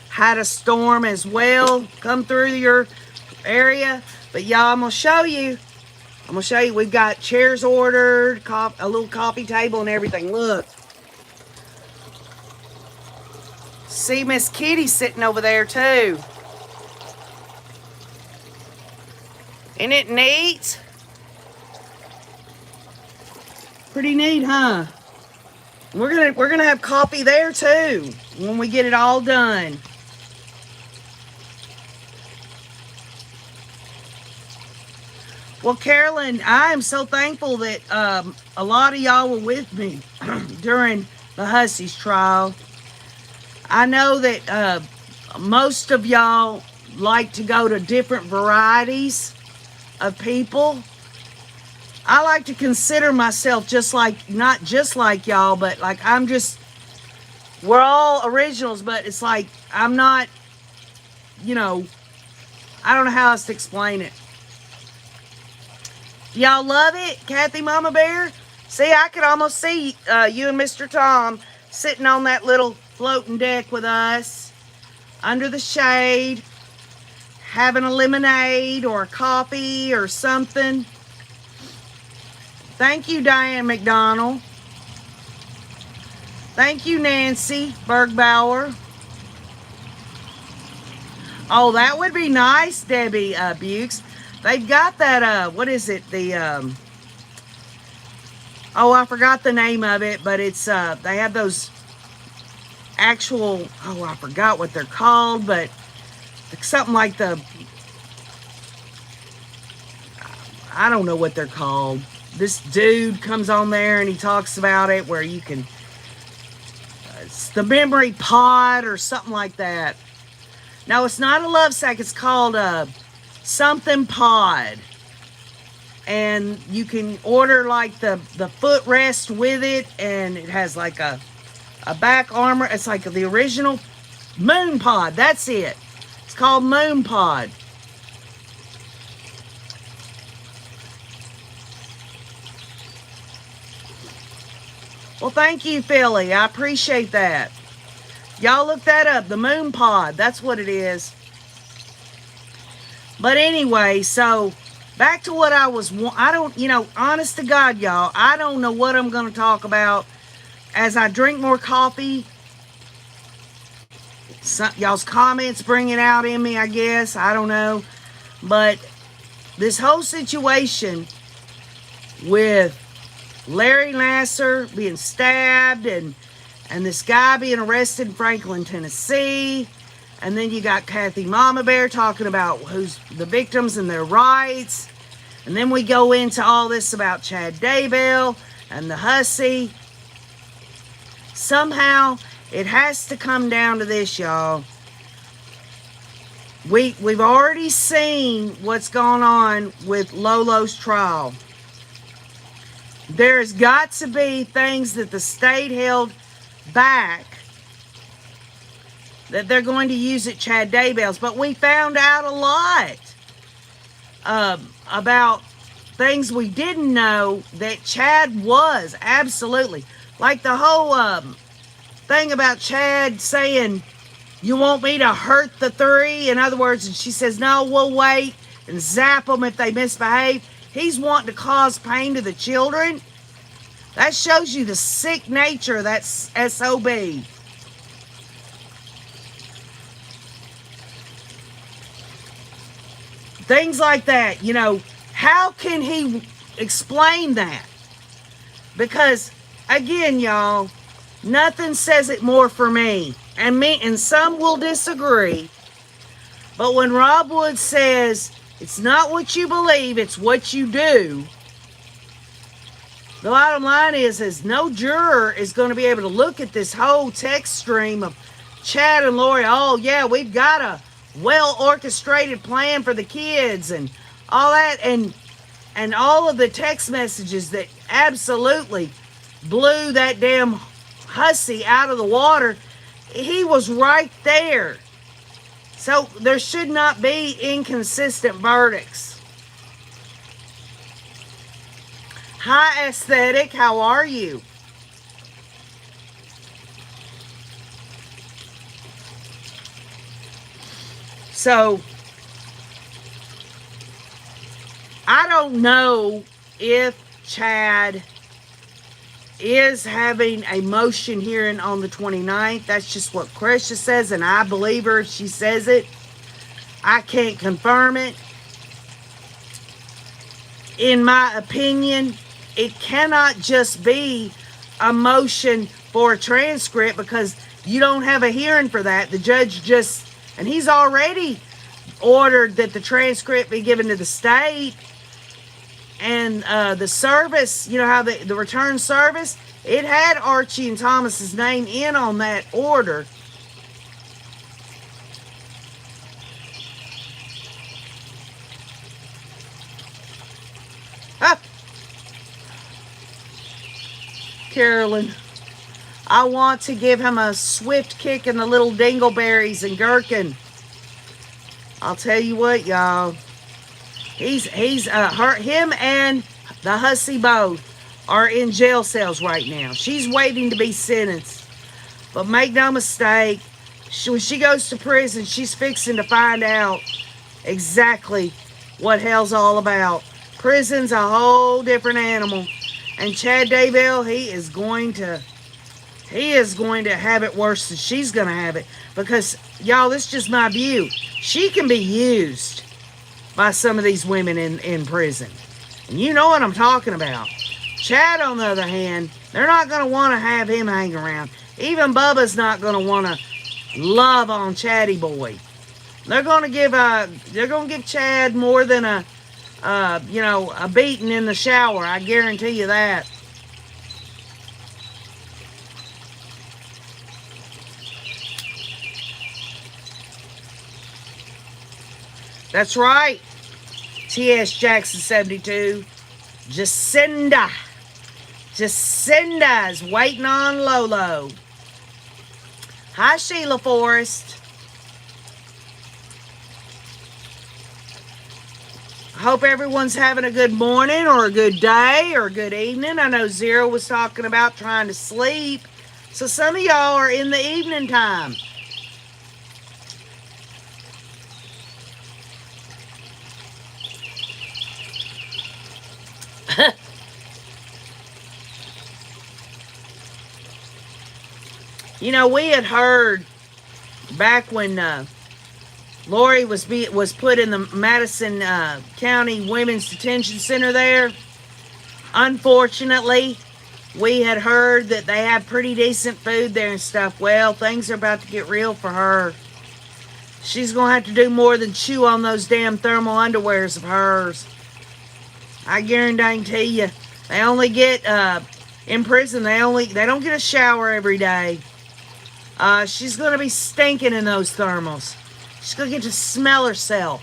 had a storm as well come through your area, but y'all, I'm gonna show you. We've got chairs ordered, a little coffee table and everything. Look, see Miss Kitty sitting over there too. Isn't it neat? Pretty neat, huh? We're gonna have coffee there too when we get it all done. Well, Carolyn, I am so thankful that a lot of y'all were with me during the Hussey's trial. I know that most of y'all like to go to different varieties of people. I like to consider myself not just like y'all, but like we're all originals, but it's like I'm not, I don't know how else to explain it. Y'all love it, Kathy Mama Bear? See, I could almost see you and Mr. Tom sitting on that little floating deck with us under the shade, having a lemonade or a coffee or something. Thank you, Diane McDonald. Thank you, Nancy Bergbauer. Oh, that would be nice, Debbie Bukes. They've got that, what is it? I forgot the name of it, but it's, they have those actual, I forgot what they're called, but something like I don't know what they're called. This dude comes on there and he talks about it where you can, it's the memory pod or something like that. No, it's not a Lovesac. It's called something pod. And you can order like the footrest with it, and it has like a back armor. It's like the original Moon Pod, that's it. It's called Moon Pod. Well, thank you, Philly. I appreciate that. Y'all look that up. The Moon Pod. That's what it is. But anyway, so back to what I don't, honest to God, y'all, I don't know what I'm going to talk about as I drink more coffee. Y'all's comments bring it out in me, I guess. I don't know. But this whole situation with Larry Nassar being stabbed and this guy being arrested in Franklin, Tennessee. And then you got Kathy Mama Bear talking about who's the victims and their rights. And then we go into all this about Chad Daybell and the hussy. Somehow it has to come down to this, y'all. We've already seen what's going on with Lolo's trial. There's got to be things that the state held back that they're going to use at Chad Daybell's. But we found out a lot about things we didn't know that Chad was. Absolutely. Like the whole thing about Chad saying, you want me to hurt the three? In other words, and she says, no, we'll wait and zap them if they misbehave. He's wanting to cause pain to the children. That shows you the sick nature of that SOB. Things like that, how can he explain that? Because, again, y'all, nothing says it more for me. And some will disagree. But when Rob Wood says, it's not what you believe, it's what you do. The bottom line is no juror is going to be able to look at this whole text stream of Chad and Lori. Oh, yeah, we've got a well-orchestrated plan for the kids and all that. And all of the text messages that absolutely blew that damn hussy out of the water. He was right there. So there should not be inconsistent verdicts. Hi, Aesthetic. How are you? So, I don't know if Chad is having a motion hearing on the 29th. That's just what Krisha says, and I believe her. She says it. I can't confirm it. In my opinion, it cannot just be a motion for a transcript because you don't have a hearing for that. The judge just, and he's already ordered that the transcript be given to the state. And the service, how the return service, it had Archie and Thomas's name in on that order. Ah. Carolyn, I want to give him a swift kick in the little dingleberries and gherkin. I'll tell you what, y'all. Him and the hussy both are in jail cells right now. She's waiting to be sentenced. But make no mistake, when she goes to prison, she's fixing to find out exactly what hell's all about. Prison's a whole different animal. And Chad Daybell, he is going to have it worse than she's going to have it. Because, y'all, this is just my view. She can be used by some of these women in prison. And you know what I'm talking about. Chad, on the other hand, they're not going to want to have him hang around. Even Bubba's not going to want to love on Chatty Boy. They're going to give Chad more than a beating in the shower. I guarantee you that. That's right. T.S. Jackson 72. Jacinda is waiting on Lolo. Hi, Sheila Forrest. Hope everyone's having a good morning or a good day or a good evening. I know Zero was talking about trying to sleep. So some of y'all are in the evening time. You know, we had heard back when Lori was put in the Madison County Women's Detention Center there. Unfortunately, we had heard that they have pretty decent food there and stuff. Well, things are about to get real for her. She's going to have to do more than chew on those damn thermal underwears of hers. I guarantee you. They only get, in prison, they don't get a shower every day. She's going to be stinking in those thermals. She's going to get to smell herself.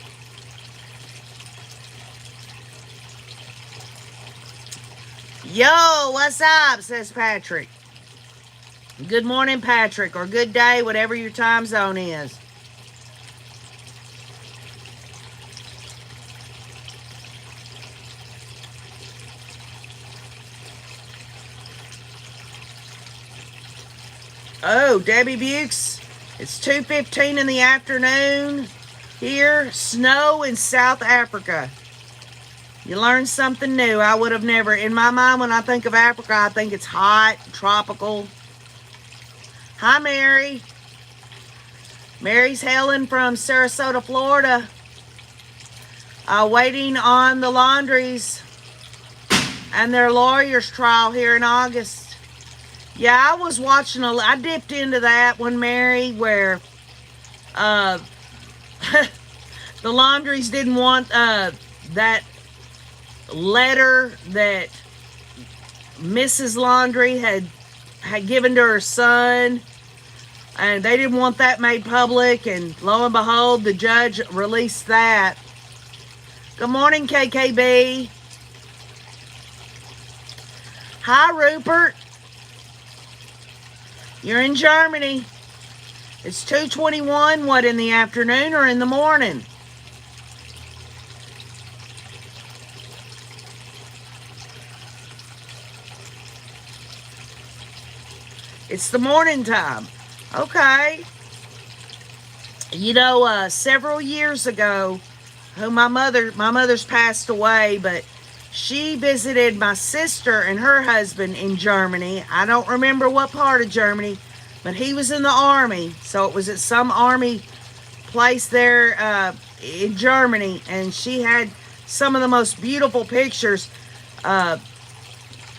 Yo, what's up, says Patrick. Good morning, Patrick, or good day, whatever your time zone is. Oh, Debbie Bukes, it's 2:15 in the afternoon here. Snow in South Africa. You learn something new. I would have never, in my mind, when I think of Africa, I think it's hot, tropical. Hi, Mary. Mary's hailing from Sarasota, Florida. Waiting on the Laundries and their lawyer's trial here in August. Yeah, I was watching I dipped into that one, Mary, where the Laundries didn't want that letter that Mrs. Laundrie had given to her son, and they didn't want that made public, and lo and behold, the judge released that. Good morning, KKB. Hi, Rupert. You're in Germany. It's 2:21, what, in the afternoon or in the morning? It's the morning time. Okay. You know, several years ago, my mother's passed away, but she visited my sister and her husband in Germany. I don't remember what part of Germany, but he was in the army. So it was at some army place there in Germany. And she had some of the most beautiful pictures.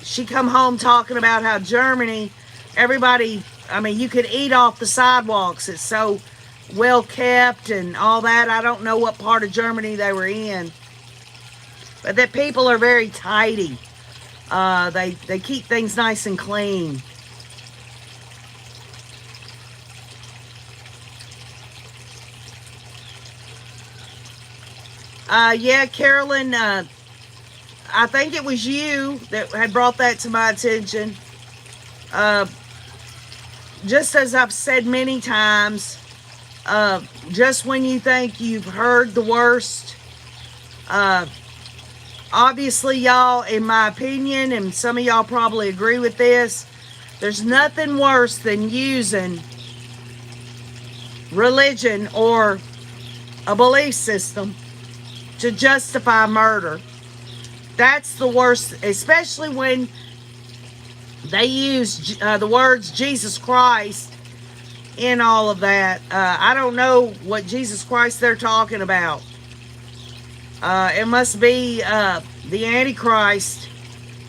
She come home talking about how Germany, everybody, I mean, you could eat off the sidewalks. It's so well kept and all that. I don't know what part of Germany they were in. But that people are very tidy. They keep things nice and clean. Yeah, Carolyn, I think it was you that had brought that to my attention. Just as I've said many times, just when you think you've heard the worst, obviously, y'all, in my opinion, and some of y'all probably agree with this, there's nothing worse than using religion or a belief system to justify murder. That's the worst, especially when they use the words Jesus Christ in all of that. I don't know what Jesus Christ they're talking about. It must be the Antichrist.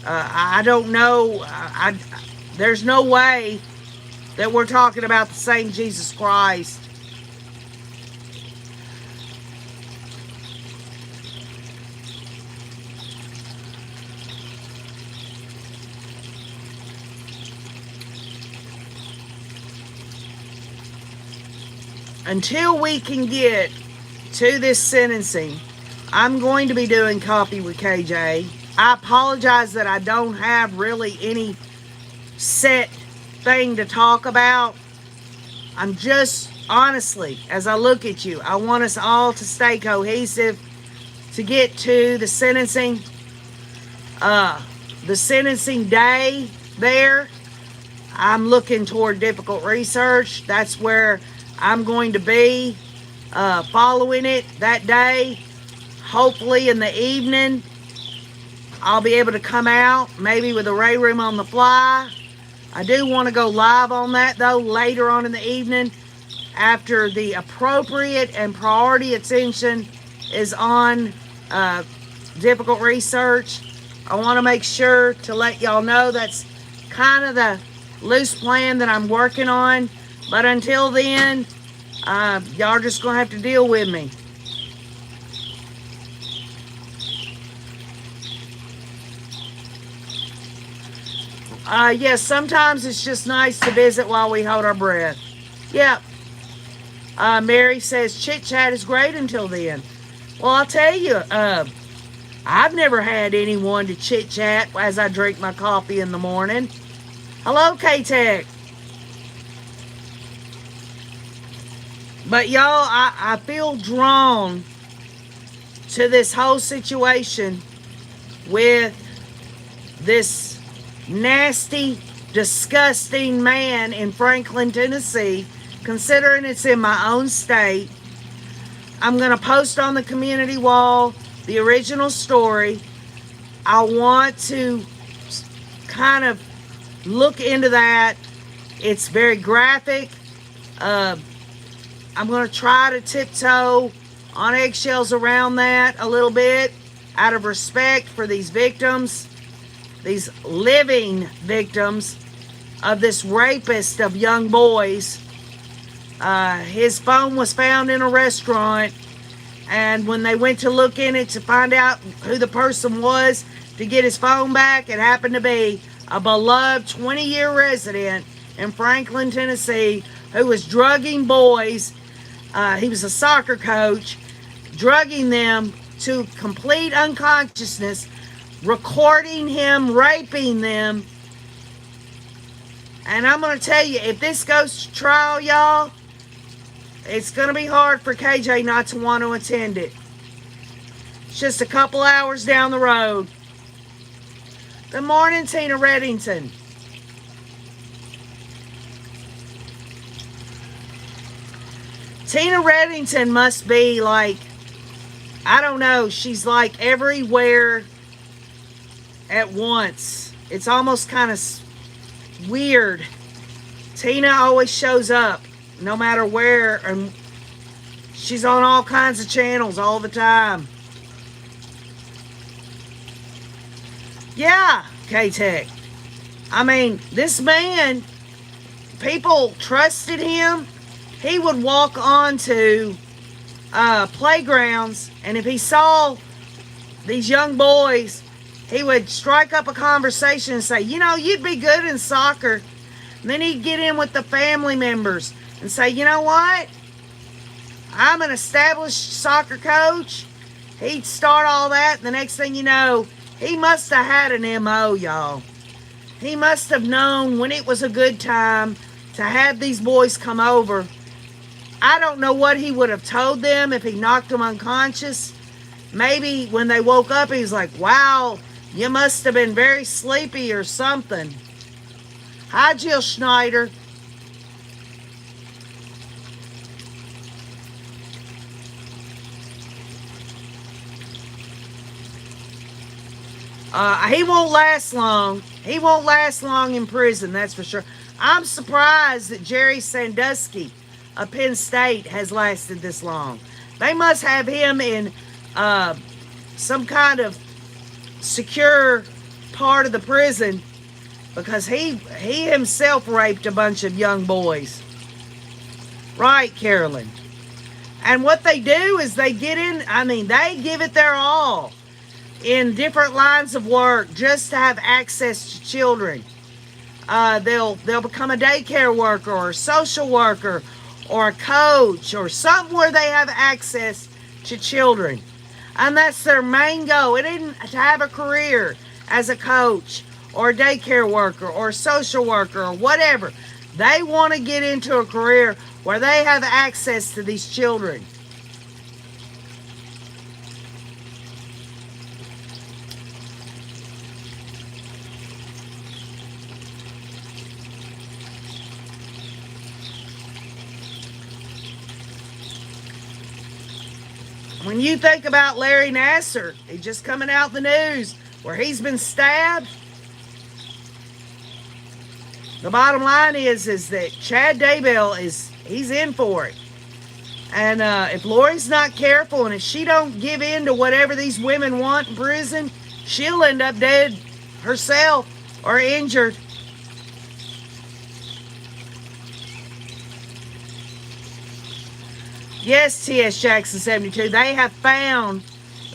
I don't know. There's no way that we're talking about the same Jesus Christ. Until we can get to this sentencing, I'm going to be doing Coffee with KJ. I apologize that I don't have really any set thing to talk about. I'm just, honestly, as I look at you, I want us all to stay cohesive to get to the sentencing day there. I'm looking toward difficult research. That's where I'm going to be following it that day. Hopefully in the evening, I'll be able to come out, maybe with a Ray Room on the fly. I do want to go live on that, though, later on in the evening after the appropriate and priority attention is on difficult research. I want to make sure to let y'all know that's kind of the loose plan that I'm working on. But until then, y'all are just going to have to deal with me. Yes, sometimes it's just nice to visit while we hold our breath. Yep. Mary says, chit chat is great until then. Well, I'll tell you, I've never had anyone to chit chat as I drink my coffee in the morning. Hello, K-Tech. But y'all, I feel drawn to this whole situation with this nasty, disgusting man in Franklin, Tennessee, considering it's in my own state. I'm going to post on the community wall the original story. I want to kind of look into that. It's very graphic. I'm going to try to tiptoe on eggshells around that a little bit out of respect for these victims, these living victims of this rapist of young boys. His phone was found in a restaurant, and when they went to look in it to find out who the person was to get his phone back, it happened to be a beloved 20-year resident in Franklin, Tennessee, who was drugging boys. He was a soccer coach, drugging them to complete unconsciousness, recording him raping them. And I'm going to tell you, if this goes to trial, y'all, it's going to be hard for KJ not to want to attend it. It's just a couple hours down the road. Good morning, Tina Reddington. Tina Reddington must be like, I don't know, she's like everywhere at once. It's almost kind of weird. Tina always shows up no matter where, and she's on all kinds of channels all the time. Yeah, K-Tech. I mean, this man, people trusted him. He would walk onto playgrounds, and if he saw these young boys, he would strike up a conversation and say, you know, you'd be good in soccer. And then he'd get in with the family members and say, you know what? I'm an established soccer coach. He'd start all that. And the next thing you know, he must have had an MO, y'all. He must have known when it was a good time to have these boys come over. I don't know what he would have told them if he knocked them unconscious. Maybe when they woke up, he was like, wow, you must have been very sleepy or something. Hi, Jill Schneider. He won't last long. He won't last long in prison, that's for sure. I'm surprised that Jerry Sandusky of Penn State has lasted this long. They must have him in some kind of secure part of the prison, because he himself raped a bunch of young boys. Right, Carolyn? And what they do is they get in, I mean, they give it their all in different lines of work just to have access to children. They'll become a daycare worker or a social worker or a coach or something where they have access to children. And that's their main goal. It isn't to have a career as a coach or a daycare worker or a social worker or whatever. They want to get into a career where they have access to these children. When you think about Larry Nassar, he's just coming out the news where he's been stabbed. The bottom line is that Chad Daybell he's in for it. And if Lori's not careful and if she don't give in to whatever these women want in prison, she'll end up dead herself or injured. Yes, T.S. Jackson 72, they have found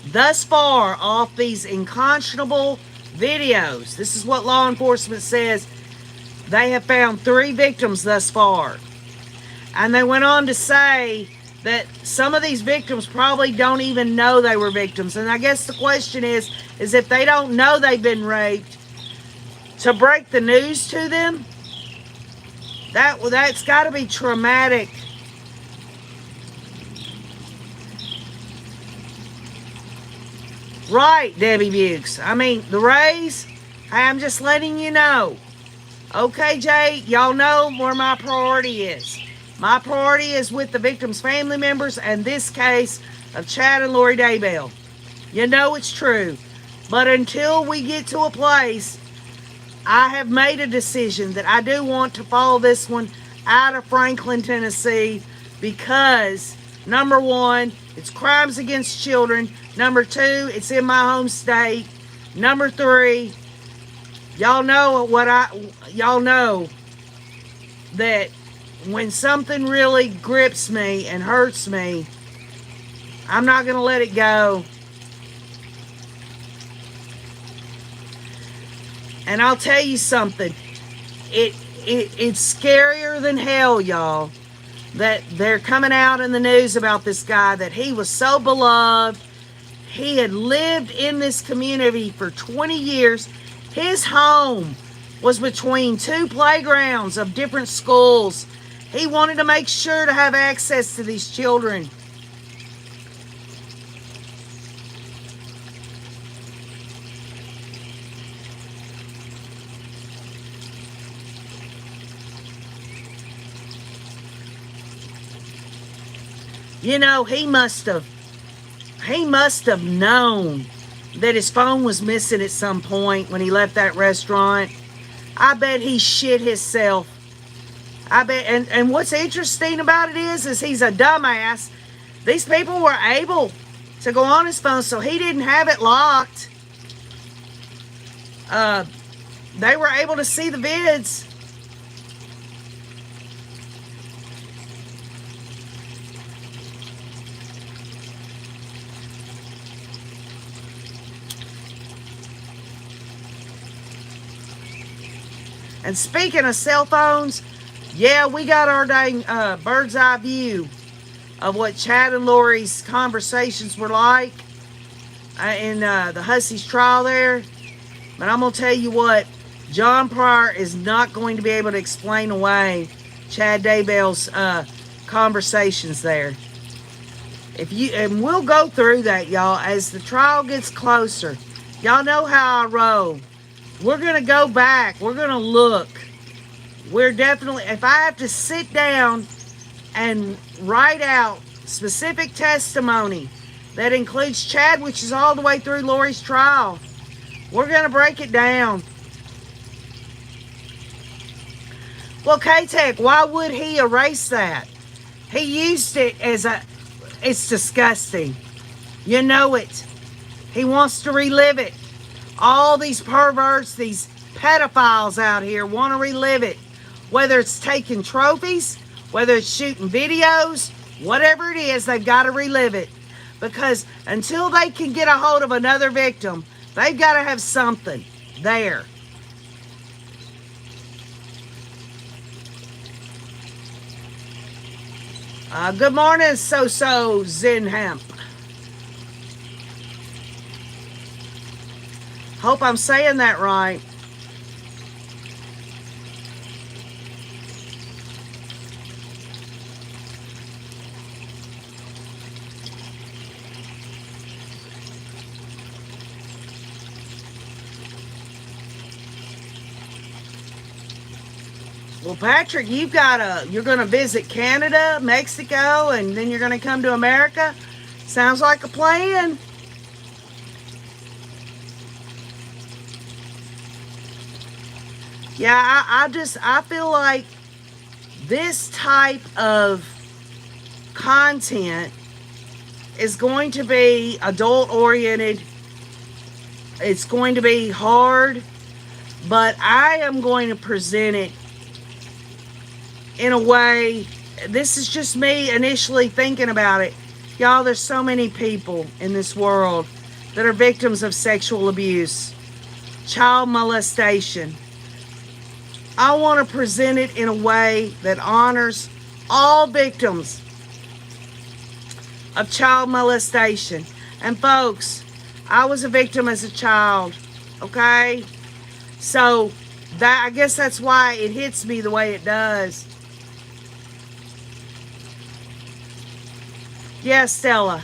thus far off these unconscionable videos. This is what law enforcement says. They have found 3 victims thus far. And they went on to say that some of these victims probably don't even know they were victims. And I guess the question is if they don't know they've been raped, to break the news to them, that's got to be traumatic. Right, Debbie Bukes. I mean, the Rays, I'm just letting you know. Okay, Jay, y'all know where my priority is. My priority is with the victims' family members and this case of Chad and Lori Daybell. You know it's true. But until we get to a place, I have made a decision that I do want to follow this one out of Franklin, Tennessee, because, number 1, it's crimes against children. Number 2, it's in my home state. Number 3, y'all know that when something really grips me and hurts me, I'm not going to let it go. And I'll tell you something. It's scarier than hell, y'all, that they're coming out in the news about this guy, that he was so beloved. He had lived in this community for 20 years. His home was between 2 playgrounds of different schools. He wanted to make sure to have access to these children. You know, he must have known that his phone was missing at some point when he left that restaurant. I bet he shit himself. I bet, and what's interesting about it is he's a dumbass. These people were able to go on his phone, so he didn't have it locked. They were able to see the vids. And speaking of cell phones, yeah, we got our dang bird's eye view of what Chad and Lori's conversations were like in the Hussey's trial there. But I'm going to tell you what, John Pryor is not going to be able to explain away Chad Daybell's conversations there. And we'll go through that, y'all, as the trial gets closer. Y'all know how I roll. We're going to go back. We're going to look. We're definitely, if I have to sit down and write out specific testimony that includes Chad, which is all the way through Lori's trial, we're going to break it down. Well, K-Tech, why would he erase that? He used it as it's disgusting. You know it. He wants to relive it. All these perverts, these pedophiles out here want to relive it. Whether it's taking trophies, whether it's shooting videos, whatever it is, they've got to relive it. Because until they can get a hold of another victim, they've got to have something there. Good morning, So-So Zenhemp. Hope I'm saying that right. Well, Patrick, you're going to visit Canada, Mexico, and then you're going to come to America. Sounds like a plan. Yeah, I feel like this type of content is going to be adult oriented. It's going to be hard, but I am going to present it in a way. This is just me initially thinking about it. Y'all, there's so many people in this world that are victims of sexual abuse, child molestation. I want to present it in a way that honors all victims of child molestation. And folks, I was a victim as a child, okay? So I guess that's why it hits me the way it does. Yes, Stella.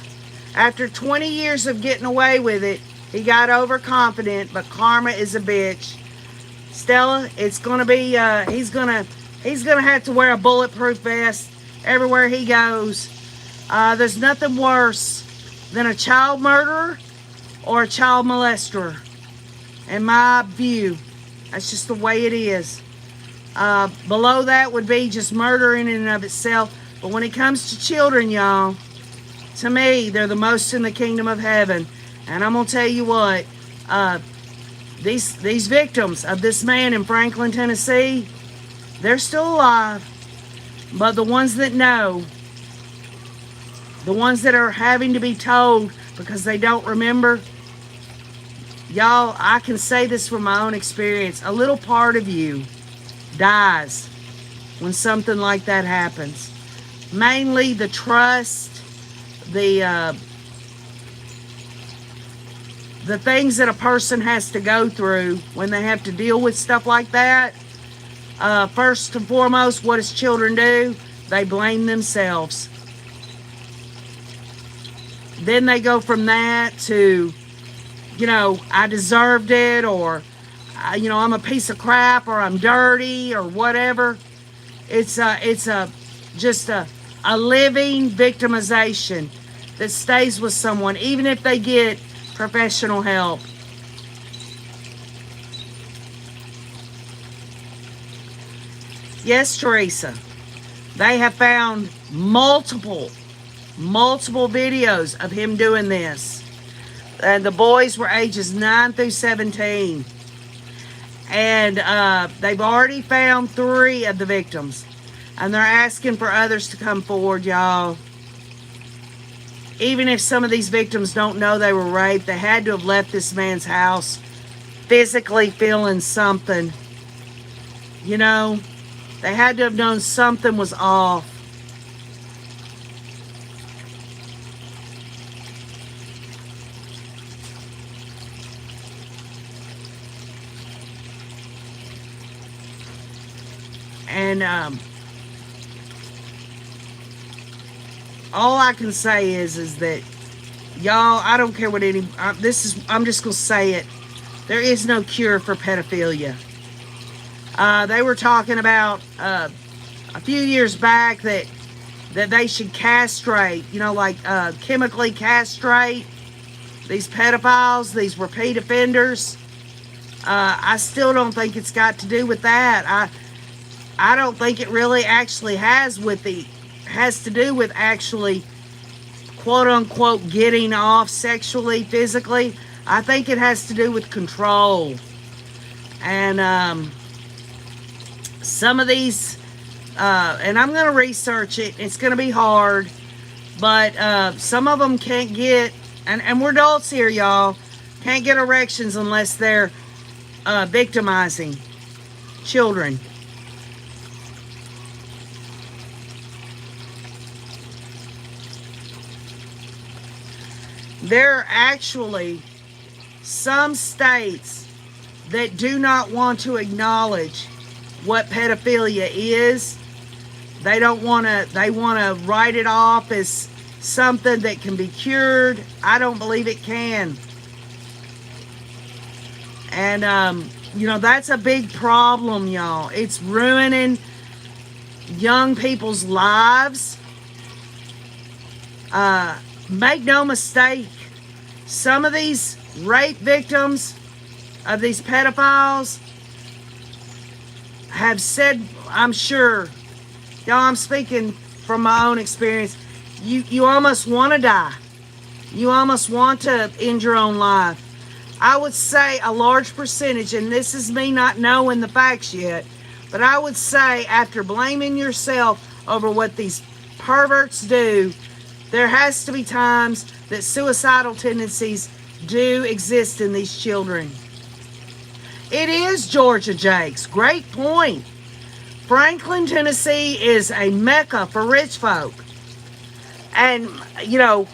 After 20 years of getting away with it, he got overconfident, but karma is a bitch. Stella, it's gonna be he's gonna have to wear a bulletproof vest everywhere he goes. There's nothing worse than a child murderer or a child molester. In my view, that's just the way it is. Below that would be just murder in and of itself. But when it comes to children, y'all, to me, they're the most in the kingdom of heaven. And I'm gonna tell you what, these victims of this man in Franklin, Tennessee, they're still alive. But the ones that know, the ones that are having to be told because they don't remember, y'all, I can say this from my own experience. A little part of you dies when something like that happens. Mainly the trust, the things that a person has to go through when they have to deal with stuff like that. First and foremost, what does children do? They blame themselves. Then they go from that to, I deserved it, or, I'm a piece of crap, or I'm dirty, or whatever. It's just a living victimization that stays with someone, even if they get professional help. Yes, Teresa. They have found multiple videos of him doing this. And the boys were ages 9 through 17. And they've already found 3 of the victims. And they're asking for others to come forward, y'all. Even if some of these victims don't know they were raped, they had to have left this man's house physically feeling something. They had to have known something was off. And all I can say is that, y'all, I don't care what I'm just gonna say it. There is no cure for pedophilia. They were talking about a few years back that they should castrate, chemically castrate these pedophiles, these repeat offenders. I still don't think it's got to do with that. I don't think it really actually has to do with actually, quote unquote, getting off sexually, physically. I think it has to do with control. And some of these, and I'm going to research it. It's going to be hard, but some of them can't get, and we're adults here, y'all, can't get erections unless they're victimizing children. There are actually some states that do not want to acknowledge what pedophilia is. They want to write it off as something that can be cured. I don't believe it can. And, that's a big problem, y'all. It's ruining young people's lives. Make no mistake, some of these rape victims of these pedophiles have said, I'm sure, y'all, I'm speaking from my own experience, you almost want to die. You almost want to end your own life. I would say a large percentage, and this is me not knowing the facts yet, but I would say after blaming yourself over what these perverts do, there has to be times that suicidal tendencies do exist in these children. It is Georgia Jakes. Great point. Franklin, Tennessee is a mecca for rich folk. And, you know,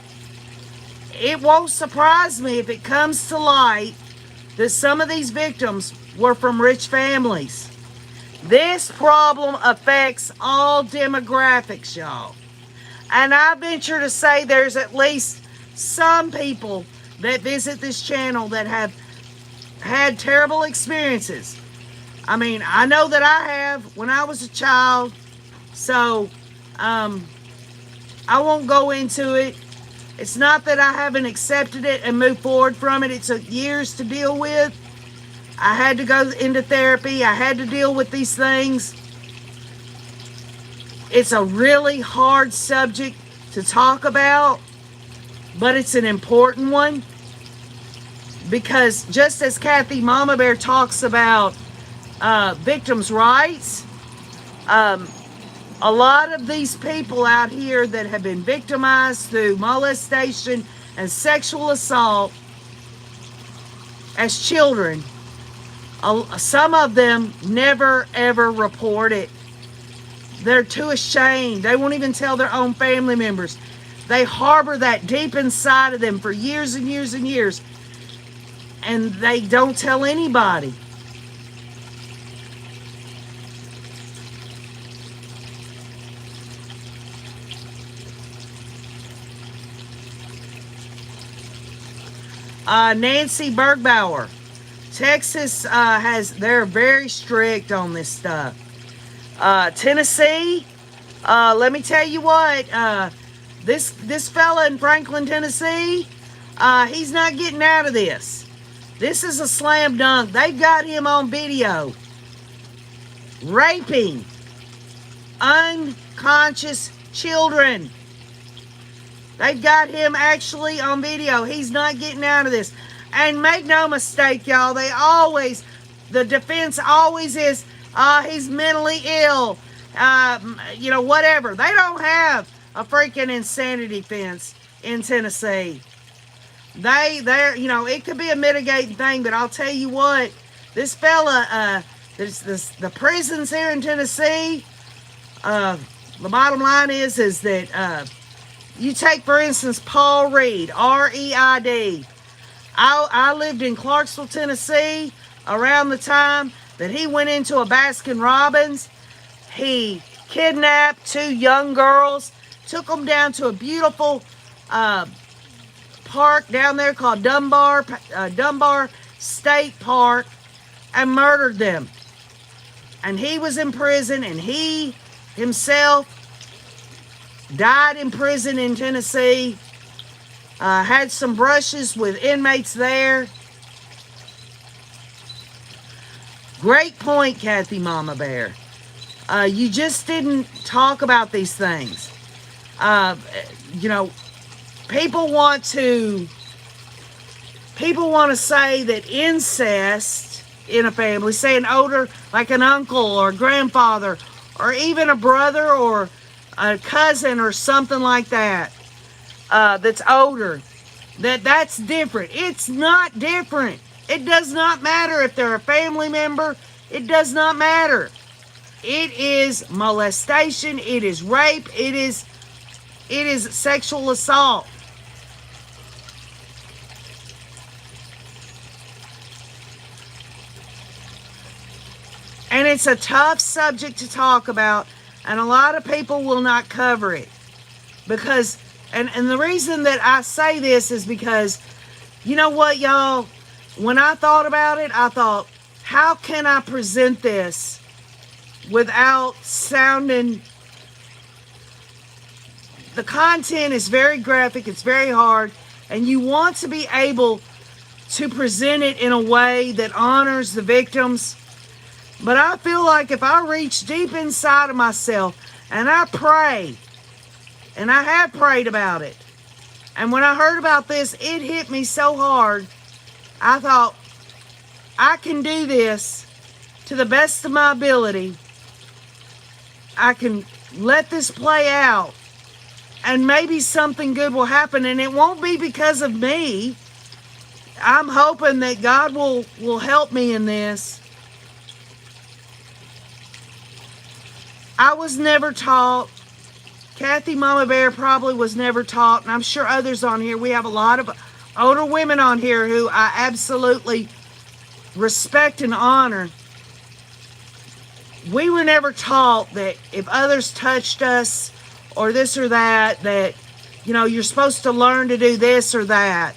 it won't surprise me if it comes to light that some of these victims were from rich families. This problem affects all demographics, y'all. And I venture to say there's at least some people that visit this channel that have had terrible experiences. I mean, I know that I have when I was a child. So, I won't go into it. It's not that I haven't accepted it and moved forward from it. It took years to deal with. I had to go into therapy. I had to deal with these things. It's a really hard subject to talk about, but it's an important one. Because just as Kathy Mama Bear talks about victims' rights, a lot of these people out here that have been victimized through molestation and sexual assault as children, some of them never ever report it. They're too ashamed. They won't even tell their own family members. They harbor that deep inside of them for years and years and years, and they don't tell anybody. Nancy Bergbauer. Texas they're very strict on this stuff. Tennessee, let me tell you what, this fella in Franklin, Tennessee, he's not getting out of this. This is a slam dunk. They've got him on video raping unconscious children. They've got him actually on video. He's not getting out of this. And make no mistake, y'all, the defense always is, he's mentally ill, you know, whatever. They don't have a freaking insanity fence in Tennessee. They're, you know, it could be a mitigating thing, but I'll tell you what, this fella, the prisons here in Tennessee, the bottom line is that, you take, for instance, Paul Reed, R-E-I-D. I lived in Clarksville, Tennessee around the time that he went into a Baskin Robbins. He kidnapped 2 young girls, took them down to a beautiful park down there called Dunbar State Park, and murdered them. And he was in prison, and he himself died in prison in Tennessee. Had some brushes with inmates there. Great point, Kathy Mama Bear. You just didn't talk about these things. You know, people want to say that incest in a family, say an older, like an uncle or a grandfather, or even a brother or a cousin or something like that, that's older, that's different. It's not different. It does not matter if they're a family member. It does not matter. It is molestation. It is rape. It is sexual assault. And it's a tough subject to talk about, and a lot of people will not cover it. Because, and the reason that I say this is because, you know what, y'all? When I thought about it, I thought, how can I present this without sounding. The content is very graphic, it's very hard, and you want to be able to present it in a way that honors the victims. But I feel like if I reach deep inside of myself and I pray, and I have prayed about it, and when I heard about this, it hit me so hard. I thought, I can do this to the best of my ability. I can let this play out, and maybe something good will happen, and it won't be because of me. I'm hoping that God will help me in this. I was never taught. Kathy Mama Bear probably was never taught, and I'm sure others on here. We have a lot of older women on here who I absolutely respect and honor. We were never taught that if others touched us or this or that, that, you're supposed to learn to do this or that.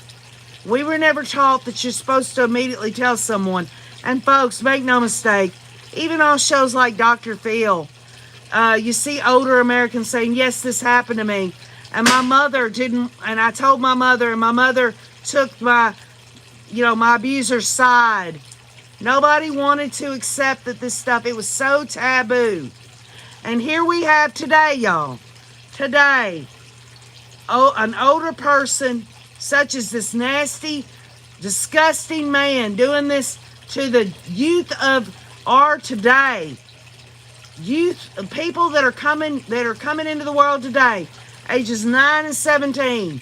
We were never taught that you're supposed to immediately tell someone. And folks, make no mistake, even on shows like Dr. Phil, you see older Americans saying, yes, this happened to me. And my mother didn't, and I told my mother, and my mother took my abuser's side. Nobody wanted to accept that this stuff, it was so taboo. And here we have today, y'all. Today, an older person, such as this nasty, disgusting man doing this to the youth of our today. Youth, people that are coming into the world today, ages 9 and 17.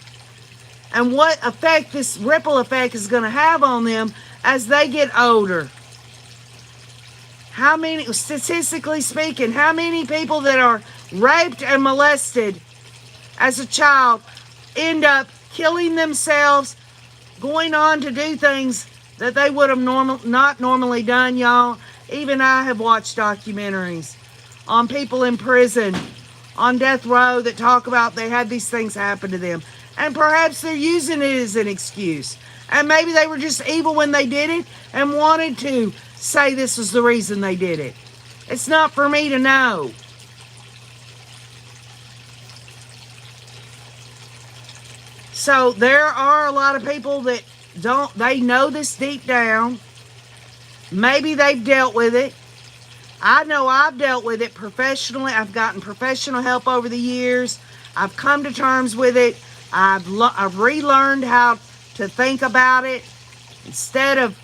And what effect this ripple effect is going to have on them as they get older. How many, statistically speaking, how many people that are raped and molested as a child end up killing themselves, going on to do things that they would have not normally done, y'all? Even I have watched documentaries on people in prison, on death row, that talk about they had these things happen to them. And perhaps they're using it as an excuse. And maybe they were just evil when they did it and wanted to say this was the reason they did it. It's not for me to know. So there are a lot of people that they know this deep down. Maybe they've dealt with it. I know I've dealt with it professionally. I've gotten professional help over the years. I've come to terms with it. I've relearned how to think about it instead of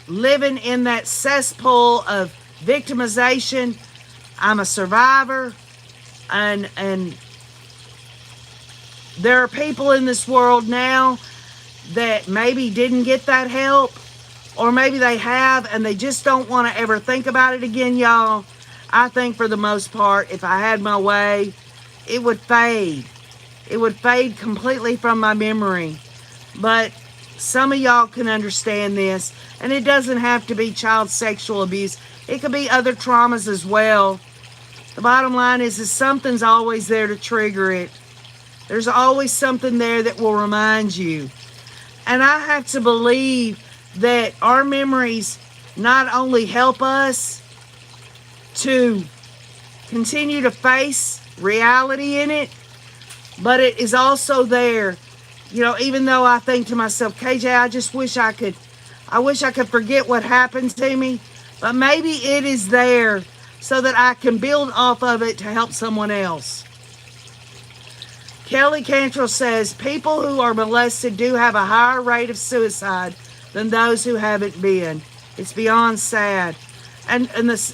living in that cesspool of victimization. I'm a survivor, and there are people in this world now that maybe didn't get that help, or maybe they have and they just don't want to ever think about it again, y'all. I think for the most part, if I had my way, it would fade. It would fade completely from my memory. But some of y'all can understand this, and it doesn't have to be child sexual abuse. It could be other traumas as well. The bottom line is something's always there to trigger it. There's always something there that will remind you. And I have to believe that our memories not only help us to continue to face reality in it, but it is also there. Even though I think to myself, KJ, I wish I could forget what happened to me, but maybe it is there so that I can build off of it to help someone else. Kelly Cantrell says, people who are molested do have a higher rate of suicide than those who haven't been. It's beyond sad. And this,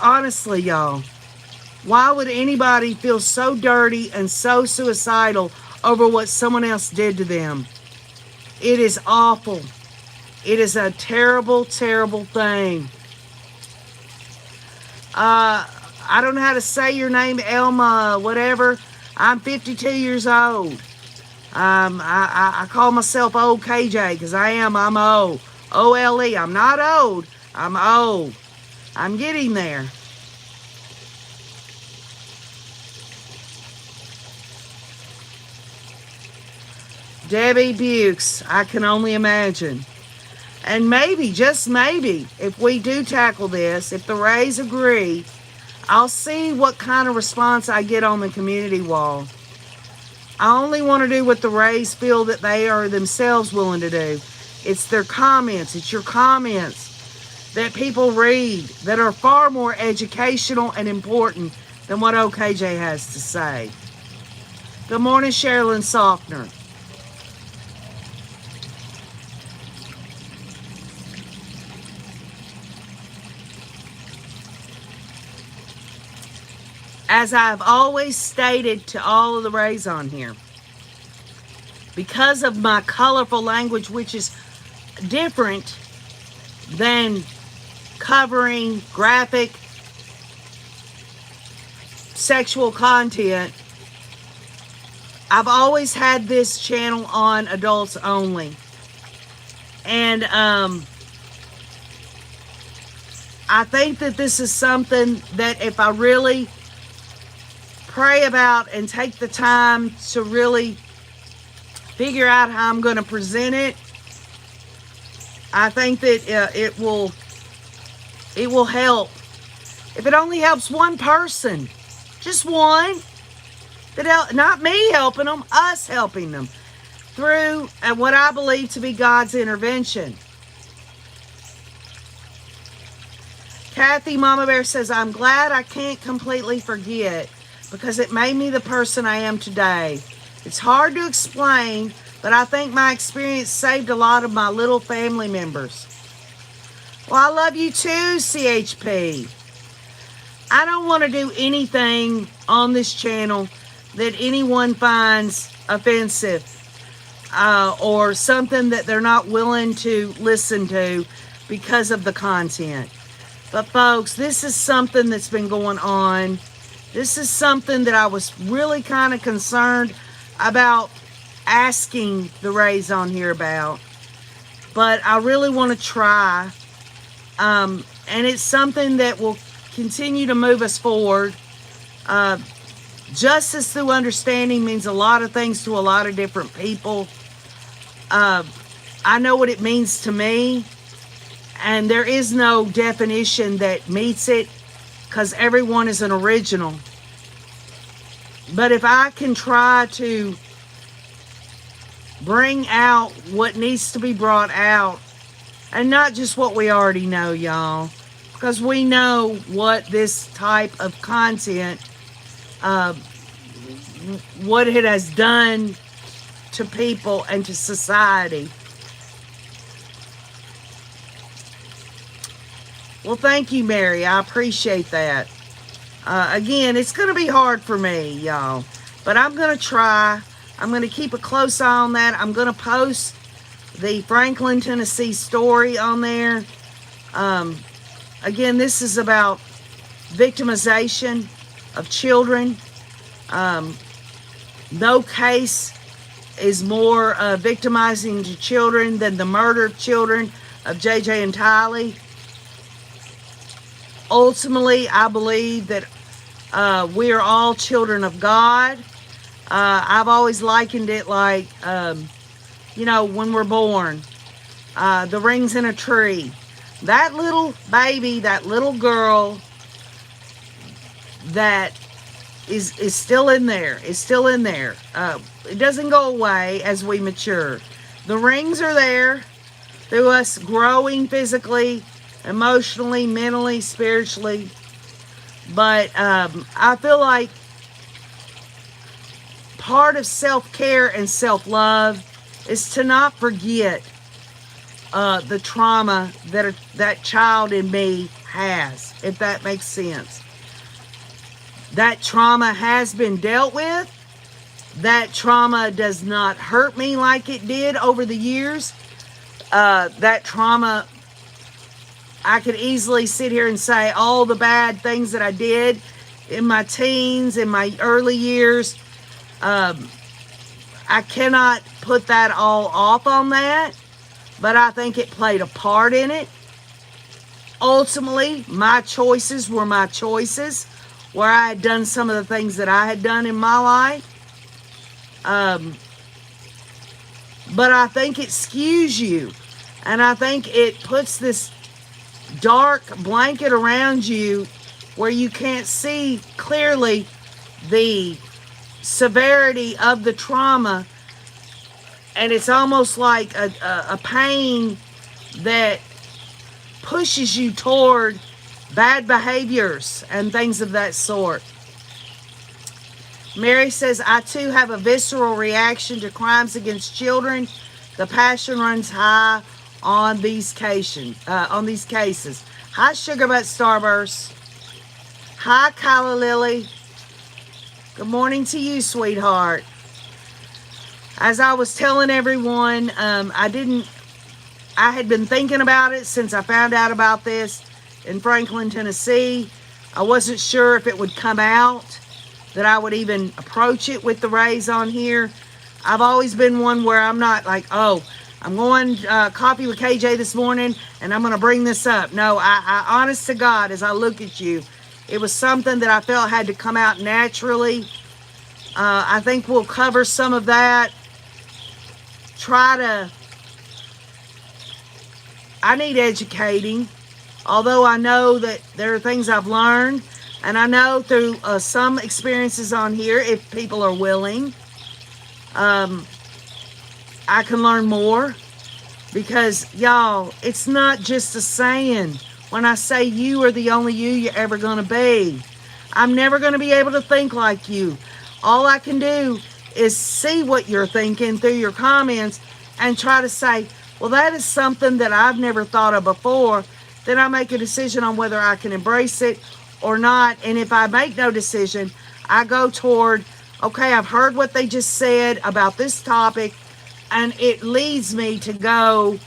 honestly, y'all, why would anybody feel so dirty and so suicidal over what someone else did to them? It is awful. It is a terrible, terrible thing. I don't know how to say your name, Elma, whatever. I'm 52 years old. I call myself old KJ because I'm old. O-L-E. I'm not old. I'm old. I'm getting there. Debbie Bukes, I can only imagine. And maybe, just maybe, if we do tackle this, if the Rays agree, I'll see what kind of response I get on the community wall. I only want to do what the Rays feel that they are themselves willing to do. It's their comments. It's your comments that people read that are far more educational and important than what OKJ has to say. Good morning, Sherilyn Softner. As I've always stated to all of the Rays on here, because of my colorful language, which is different than covering graphic sexual content, I've always had this channel on adults only. And I think that this is something that if I really pray about and take the time to really figure out how I'm going to present it, I think that it will help. If it only helps one person, just one, not me helping them, us helping them through what I believe to be God's intervention. Kathy Mama Bear says, I'm glad I can't completely forget because it made me the person I am today. It's hard to explain, but I think my experience saved a lot of my little family members. Well, I love you too, CHP. I don't want to do anything on this channel that anyone finds offensive or something that they're not willing to listen to because of the content. But folks, this is something that's been going on. This is something that I was really kind of concerned about asking the Rays on here about. But I really want to try. And it's something that will continue to move us forward. Justice through understanding means a lot of things to a lot of different people. I know what it means to me. And there is no definition that meets it because everyone is an original. But if I can try to bring out what needs to be brought out, and not just what we already know, y'all, because we know what this type of content, what it has done to people and to society. Well, thank you, Mary. I appreciate that. Again, it's going to be hard for me, y'all. But I'm going to try. I'm going to keep a close eye on that. I'm going to post the Franklin, Tennessee story on there. Again, this is about victimization of children. No case is more victimizing to children than the murder of children of JJ and Tylee. Ultimately, I believe that we are all children of God. I've always likened it like, when we're born, the rings in a tree. That little baby, that little girl that is still in there, it doesn't go away as we mature. The rings are there through us growing physically, emotionally, mentally, spiritually. But I feel like part of self-care and self-love is to not forget the trauma that that child in me has, if that makes sense. That trauma has been dealt with. That trauma does not hurt me like it did over the years. That trauma, I could easily sit here and say all the bad things that I did in my teens, in my early years. I cannot put that all off on that, but I think it played a part in it. Ultimately, my choices were my choices, where I had done some of the things that I had done in my life. But I think it skews you. And I think it puts this dark blanket around you where you can't see clearly the severity of the trauma. And it's almost like a pain that pushes you toward bad behaviors and things of that sort. Mary says, I too have a visceral reaction to crimes against children. The passion runs high on these cases. Hi, Sugar Butt Starburst. Hi, Kyla Lily. Good morning to you, sweetheart. As I was telling everyone, I had been thinking about it since I found out about this in Franklin, Tennessee. I wasn't sure if it would come out, that I would even approach it with the rays on here. I've always been one where I'm not like, oh, I'm going coffee with KJ this morning and I'm going to bring this up. No, I honest to God, as I look at you, it was something that I felt had to come out naturally. I think we'll cover some of that. I need educating, although I know that there are things I've learned, and I know through some experiences on here, if people are willing, I can learn more, because y'all, it's not just a saying. When I say you are the only you're ever going to be, I'm never going to be able to think like you. All I can do is see what you're thinking through your comments and try to say, well, that is something that I've never thought of before. Then I make a decision on whether I can embrace it or not. And if I make no decision, I go toward, okay, I've heard what they just said about this topic, and it leads me to go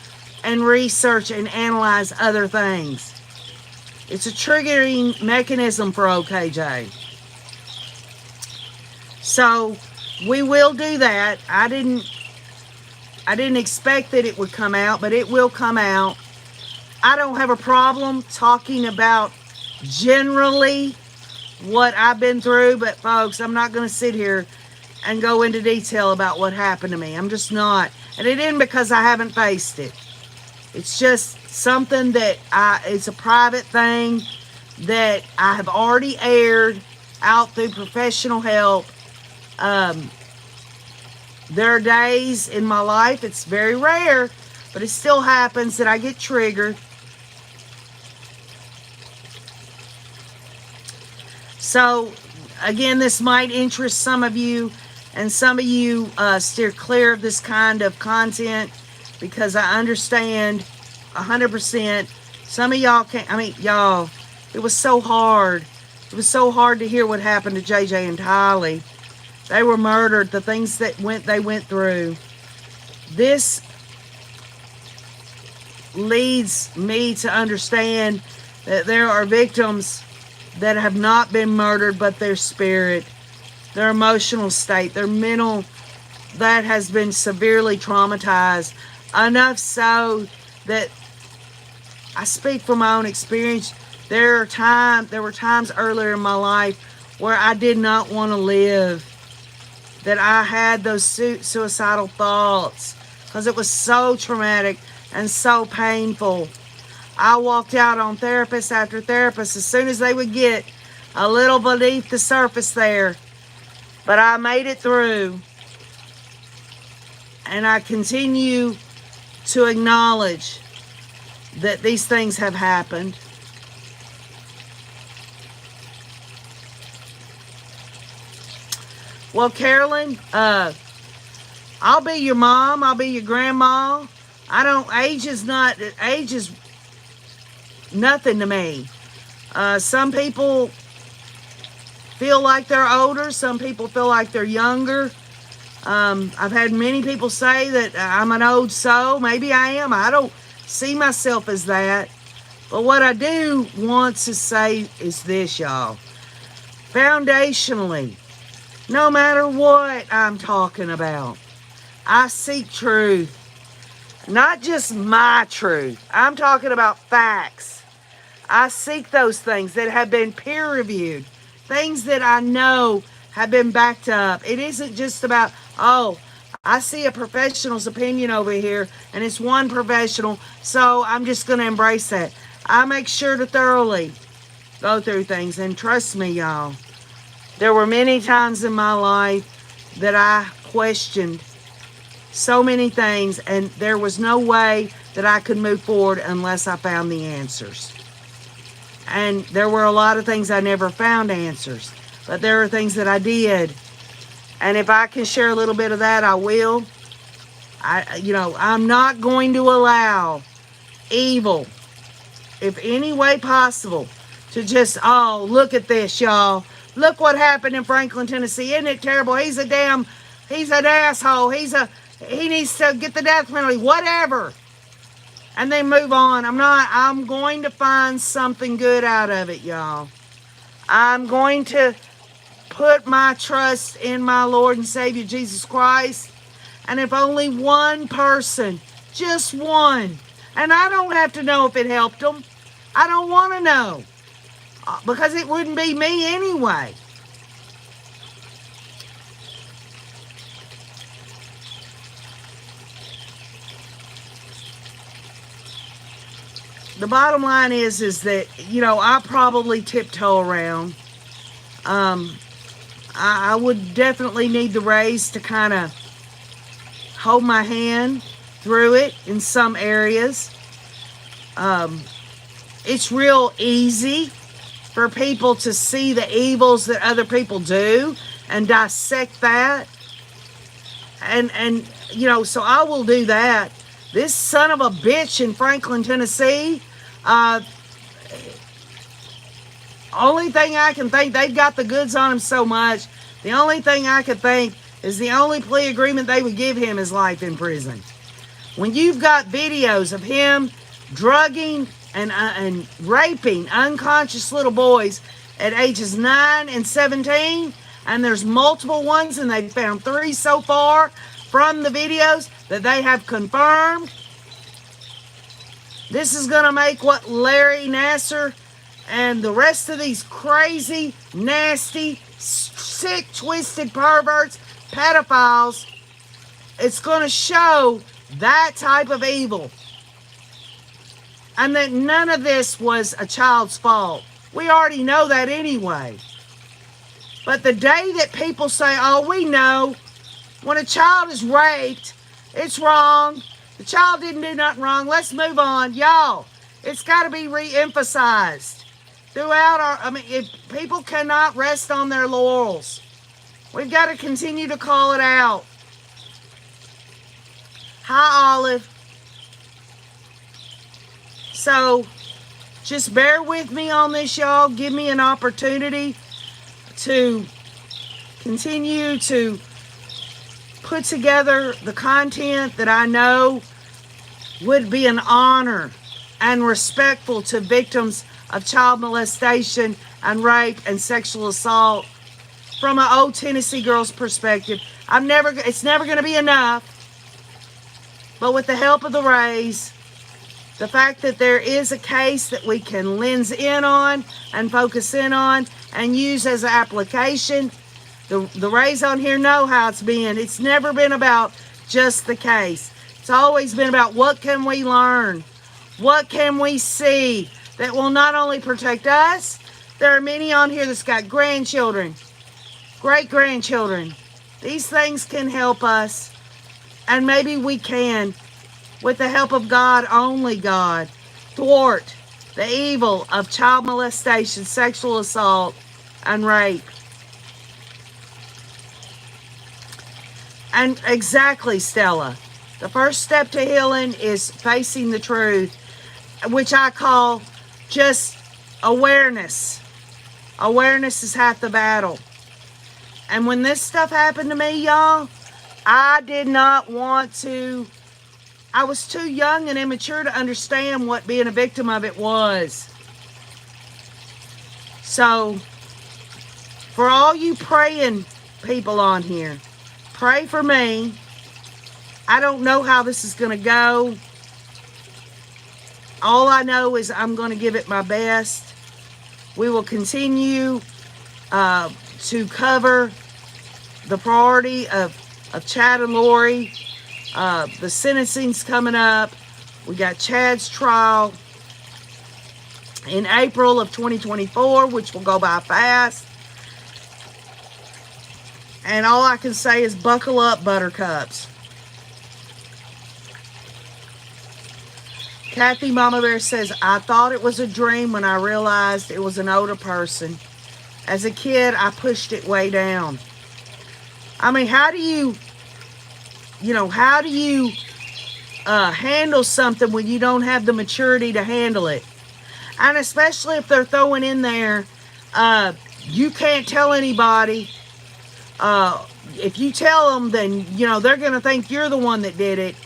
and research and analyze other things. It's a triggering mechanism for OKJ. So we will do that. I didn't expect that it would come out, but it will come out. I don't have a problem talking about generally what I've been through, but folks, I'm not going to sit here and go into detail about what happened to me. I'm just not. And it isn't because I haven't faced it. It's just something that it's a private thing that I have already aired out through professional help. There are days in my life, it's very rare, but it still happens that I get triggered. So, again, this might interest some of you, and some of you steer clear of this kind of content, because I understand 100%. Some of y'all can't, y'all, it was so hard. It was so hard to hear what happened to JJ and Tylee. They were murdered, the things that they went through. This leads me to understand that there are victims that have not been murdered, but their spirit, their emotional state, their mental, that has been severely traumatized. Enough so that I speak from my own experience. There were times earlier in my life where I did not want to live, that I had those suicidal thoughts because it was so traumatic and so painful. I walked out on therapist after therapist as soon as they would get a little beneath the surface there. But I made it through. And I continue to acknowledge that these things have happened. Well, Carolyn, I'll be your mom. I'll be your grandma. Age is nothing to me. Some people feel like they're older. Some people feel like they're younger. I've had many people say that I'm an old soul. Maybe I am. I don't see myself as that. But what I do want to say is this, y'all. Foundationally, no matter what I'm talking about, I seek truth. Not just my truth. I'm talking about facts. I seek those things that have been peer-reviewed. Things that I know have been backed up. It isn't just about, oh, I see a professional's opinion over here, and it's one professional, so I'm just going to embrace that. I make sure to thoroughly go through things, and trust me, y'all, there were many times in my life that I questioned so many things, and there was no way that I could move forward unless I found the answers. And there were a lot of things I never found answers, but there are things that I did. And if I can share a little bit of that, I will. I'm not going to allow evil, if any way possible, to just, oh, look at this, y'all. Look what happened in Franklin, Tennessee. Isn't it terrible? He's an asshole. He needs to get the death penalty, whatever. And then move on. I'm going to find something good out of it, y'all. I'm going to put my trust in my Lord and Savior, Jesus Christ. And if only one person, just one, and I don't have to know if it helped them. I don't want to know, because it wouldn't be me anyway. The bottom line is that, I probably tiptoe around. I would definitely need the rays to kind of hold my hand through it in some areas. It's real easy for people to see the evils that other people do and dissect that. And so I will do that. This son of a bitch in Franklin, Tennessee, only thing I can think, they've got the goods on him so much. The only thing I could think is the only plea agreement they would give him is life in prison. When you've got videos of him drugging and raping unconscious little boys at ages 9 and 17, and there's multiple ones, and they've found 3 so far from the videos that they have confirmed. This is going to make what Larry Nassar and the rest of these crazy, nasty, sick, twisted perverts, pedophiles, it's going to show that type of evil. And that none of this was a child's fault. We already know that anyway. But the day that people say, oh, we know, when a child is raped, it's wrong. The child didn't do nothing wrong. Let's move on. Y'all, it's got to be re-emphasized throughout if people cannot rest on their laurels. We've got to continue to call it out. Hi, Olive. So, just bear with me on this, y'all. Give me an opportunity to continue to put together the content that I know would be an honor and respectful to victims of child molestation and rape and sexual assault from an old Tennessee girl's perspective. It's never going to be enough, but with the help of the Rays, the fact that there is a case that we can lens in on and focus in on and use as an application, the Rays on here know how it's been. It's never been about just the case. It's always been about what can we learn? What can we see that will not only protect us, there are many on here that's got grandchildren, great-grandchildren. These things can help us, and maybe we can, with the help of God, only God, thwart the evil of child molestation, sexual assault, and rape. And exactly, Stella. The first step to healing is facing the truth, which I call just awareness. Awareness is half the battle. And when this stuff happened to me, y'all, I did not want to. I was too young and immature to understand what being a victim of it was. So, for all you praying people on here, pray for me. I don't know how this is going to go. All I know is I'm going to give it my best. We will continue to cover the priority of of Chad and Lori. The sentencing's coming up. We got Chad's trial in April of 2024, which will go by fast. And all I can say is buckle up, buttercups. Kathy Mama Bear says, I thought it was a dream when I realized it was an older person. As a kid, I pushed it way down. I mean, how do you handle something when you don't have the maturity to handle it? And especially if they're throwing in there, you can't tell anybody. If you tell them, then, they're going to think you're the one that did it.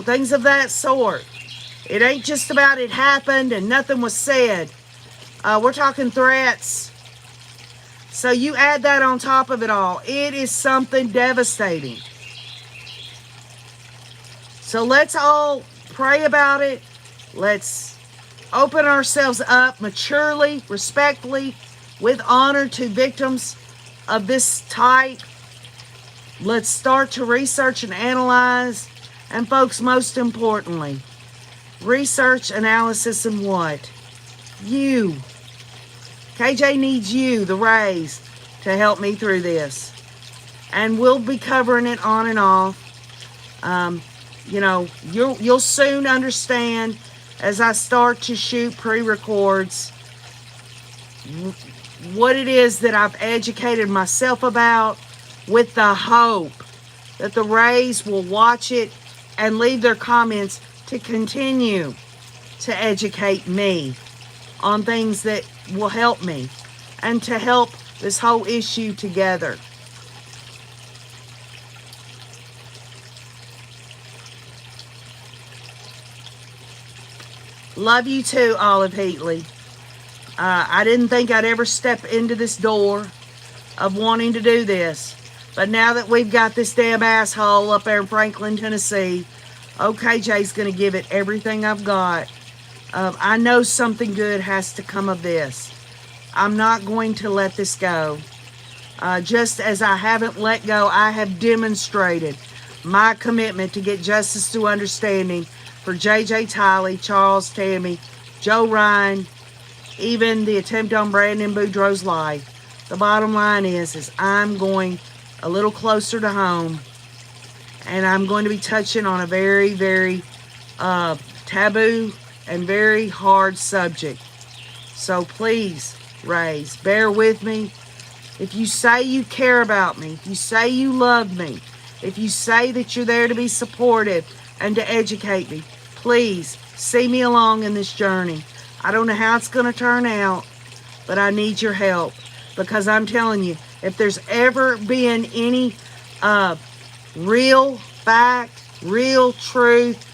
Things of that sort. It ain't just about it happened and nothing was said. We're talking threats. So you add that on top of it all. It is something devastating. So let's all pray about it. Let's open ourselves up maturely, respectfully, with honor to victims of this type. Let's start to research and analyze. And folks, most importantly, research, analysis, and what? You. KJ needs you, the Rays, to help me through this. And we'll be covering it on and off. You'll soon understand as I start to shoot pre-records what it is that I've educated myself about, with the hope that the Rays will watch it and leave their comments to continue to educate me on things that will help me and to help this whole issue together. Love you too, Olive Heatley. I didn't think I'd ever step into this door of wanting to do this. But now that we've got this damn asshole up there in Franklin, Tennessee, OKJ's going to give it everything I've got. I know something good has to come of this. I'm not going to let this go. Just as I haven't let go, I have demonstrated my commitment to get justice through understanding for JJ Tiley, Charles, Tammy, Joe Ryan, even the attempt on Brandon Boudreaux's life. The bottom line is I'm going a little closer to home, and I'm going to be touching on a very, very taboo and very hard subject. So please, Rays, bear with me. If you say you care about me, if you say you love me, if you say that you're there to be supportive and to educate me, please see me along in this journey. I don't know how it's going to turn out, but I need your help, because I'm telling you, if there's ever been any real fact, real truth,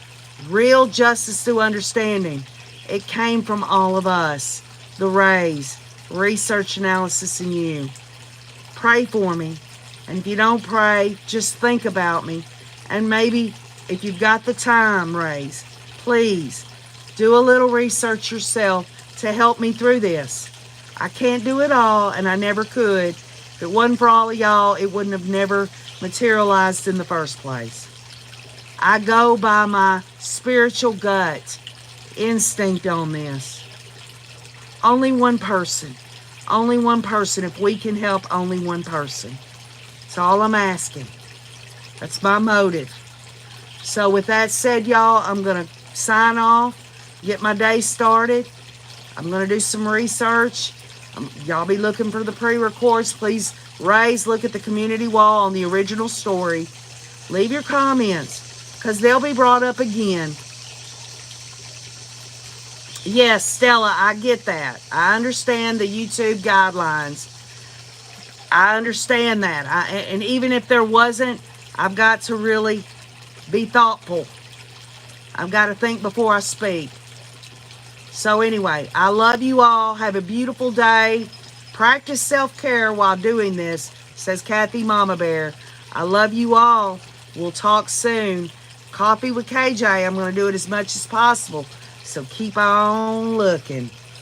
real justice through understanding, it came from all of us, the Rays, research, analysis, and you. Pray for me. And if you don't pray, just think about me. And maybe if you've got the time, Rays, please do a little research yourself to help me through this. I can't do it all, and I never could. If it wasn't for all of y'all, it wouldn't have never materialized in the first place. I go by my spiritual gut instinct on this. Only one person. Only one person. If we can help only one person. That's all I'm asking. That's my motive. So with that said, y'all, I'm going to sign off, get my day started. I'm going to do some research. Y'all be looking for the pre-records. Please, Rays, look at the community wall on the original story. Leave your comments, because they'll be brought up again. Yes, Stella, I get that. I understand the YouTube guidelines. I understand that. And even if there wasn't, I've got to really be thoughtful. I've got to think before I speak. So anyway, I love you all. Have a beautiful day. Practice self-care while doing this, says Kathy Mama Bear. I love you all. We'll talk soon. Coffee with KJ. I'm going to do it as much as possible. So keep on looking.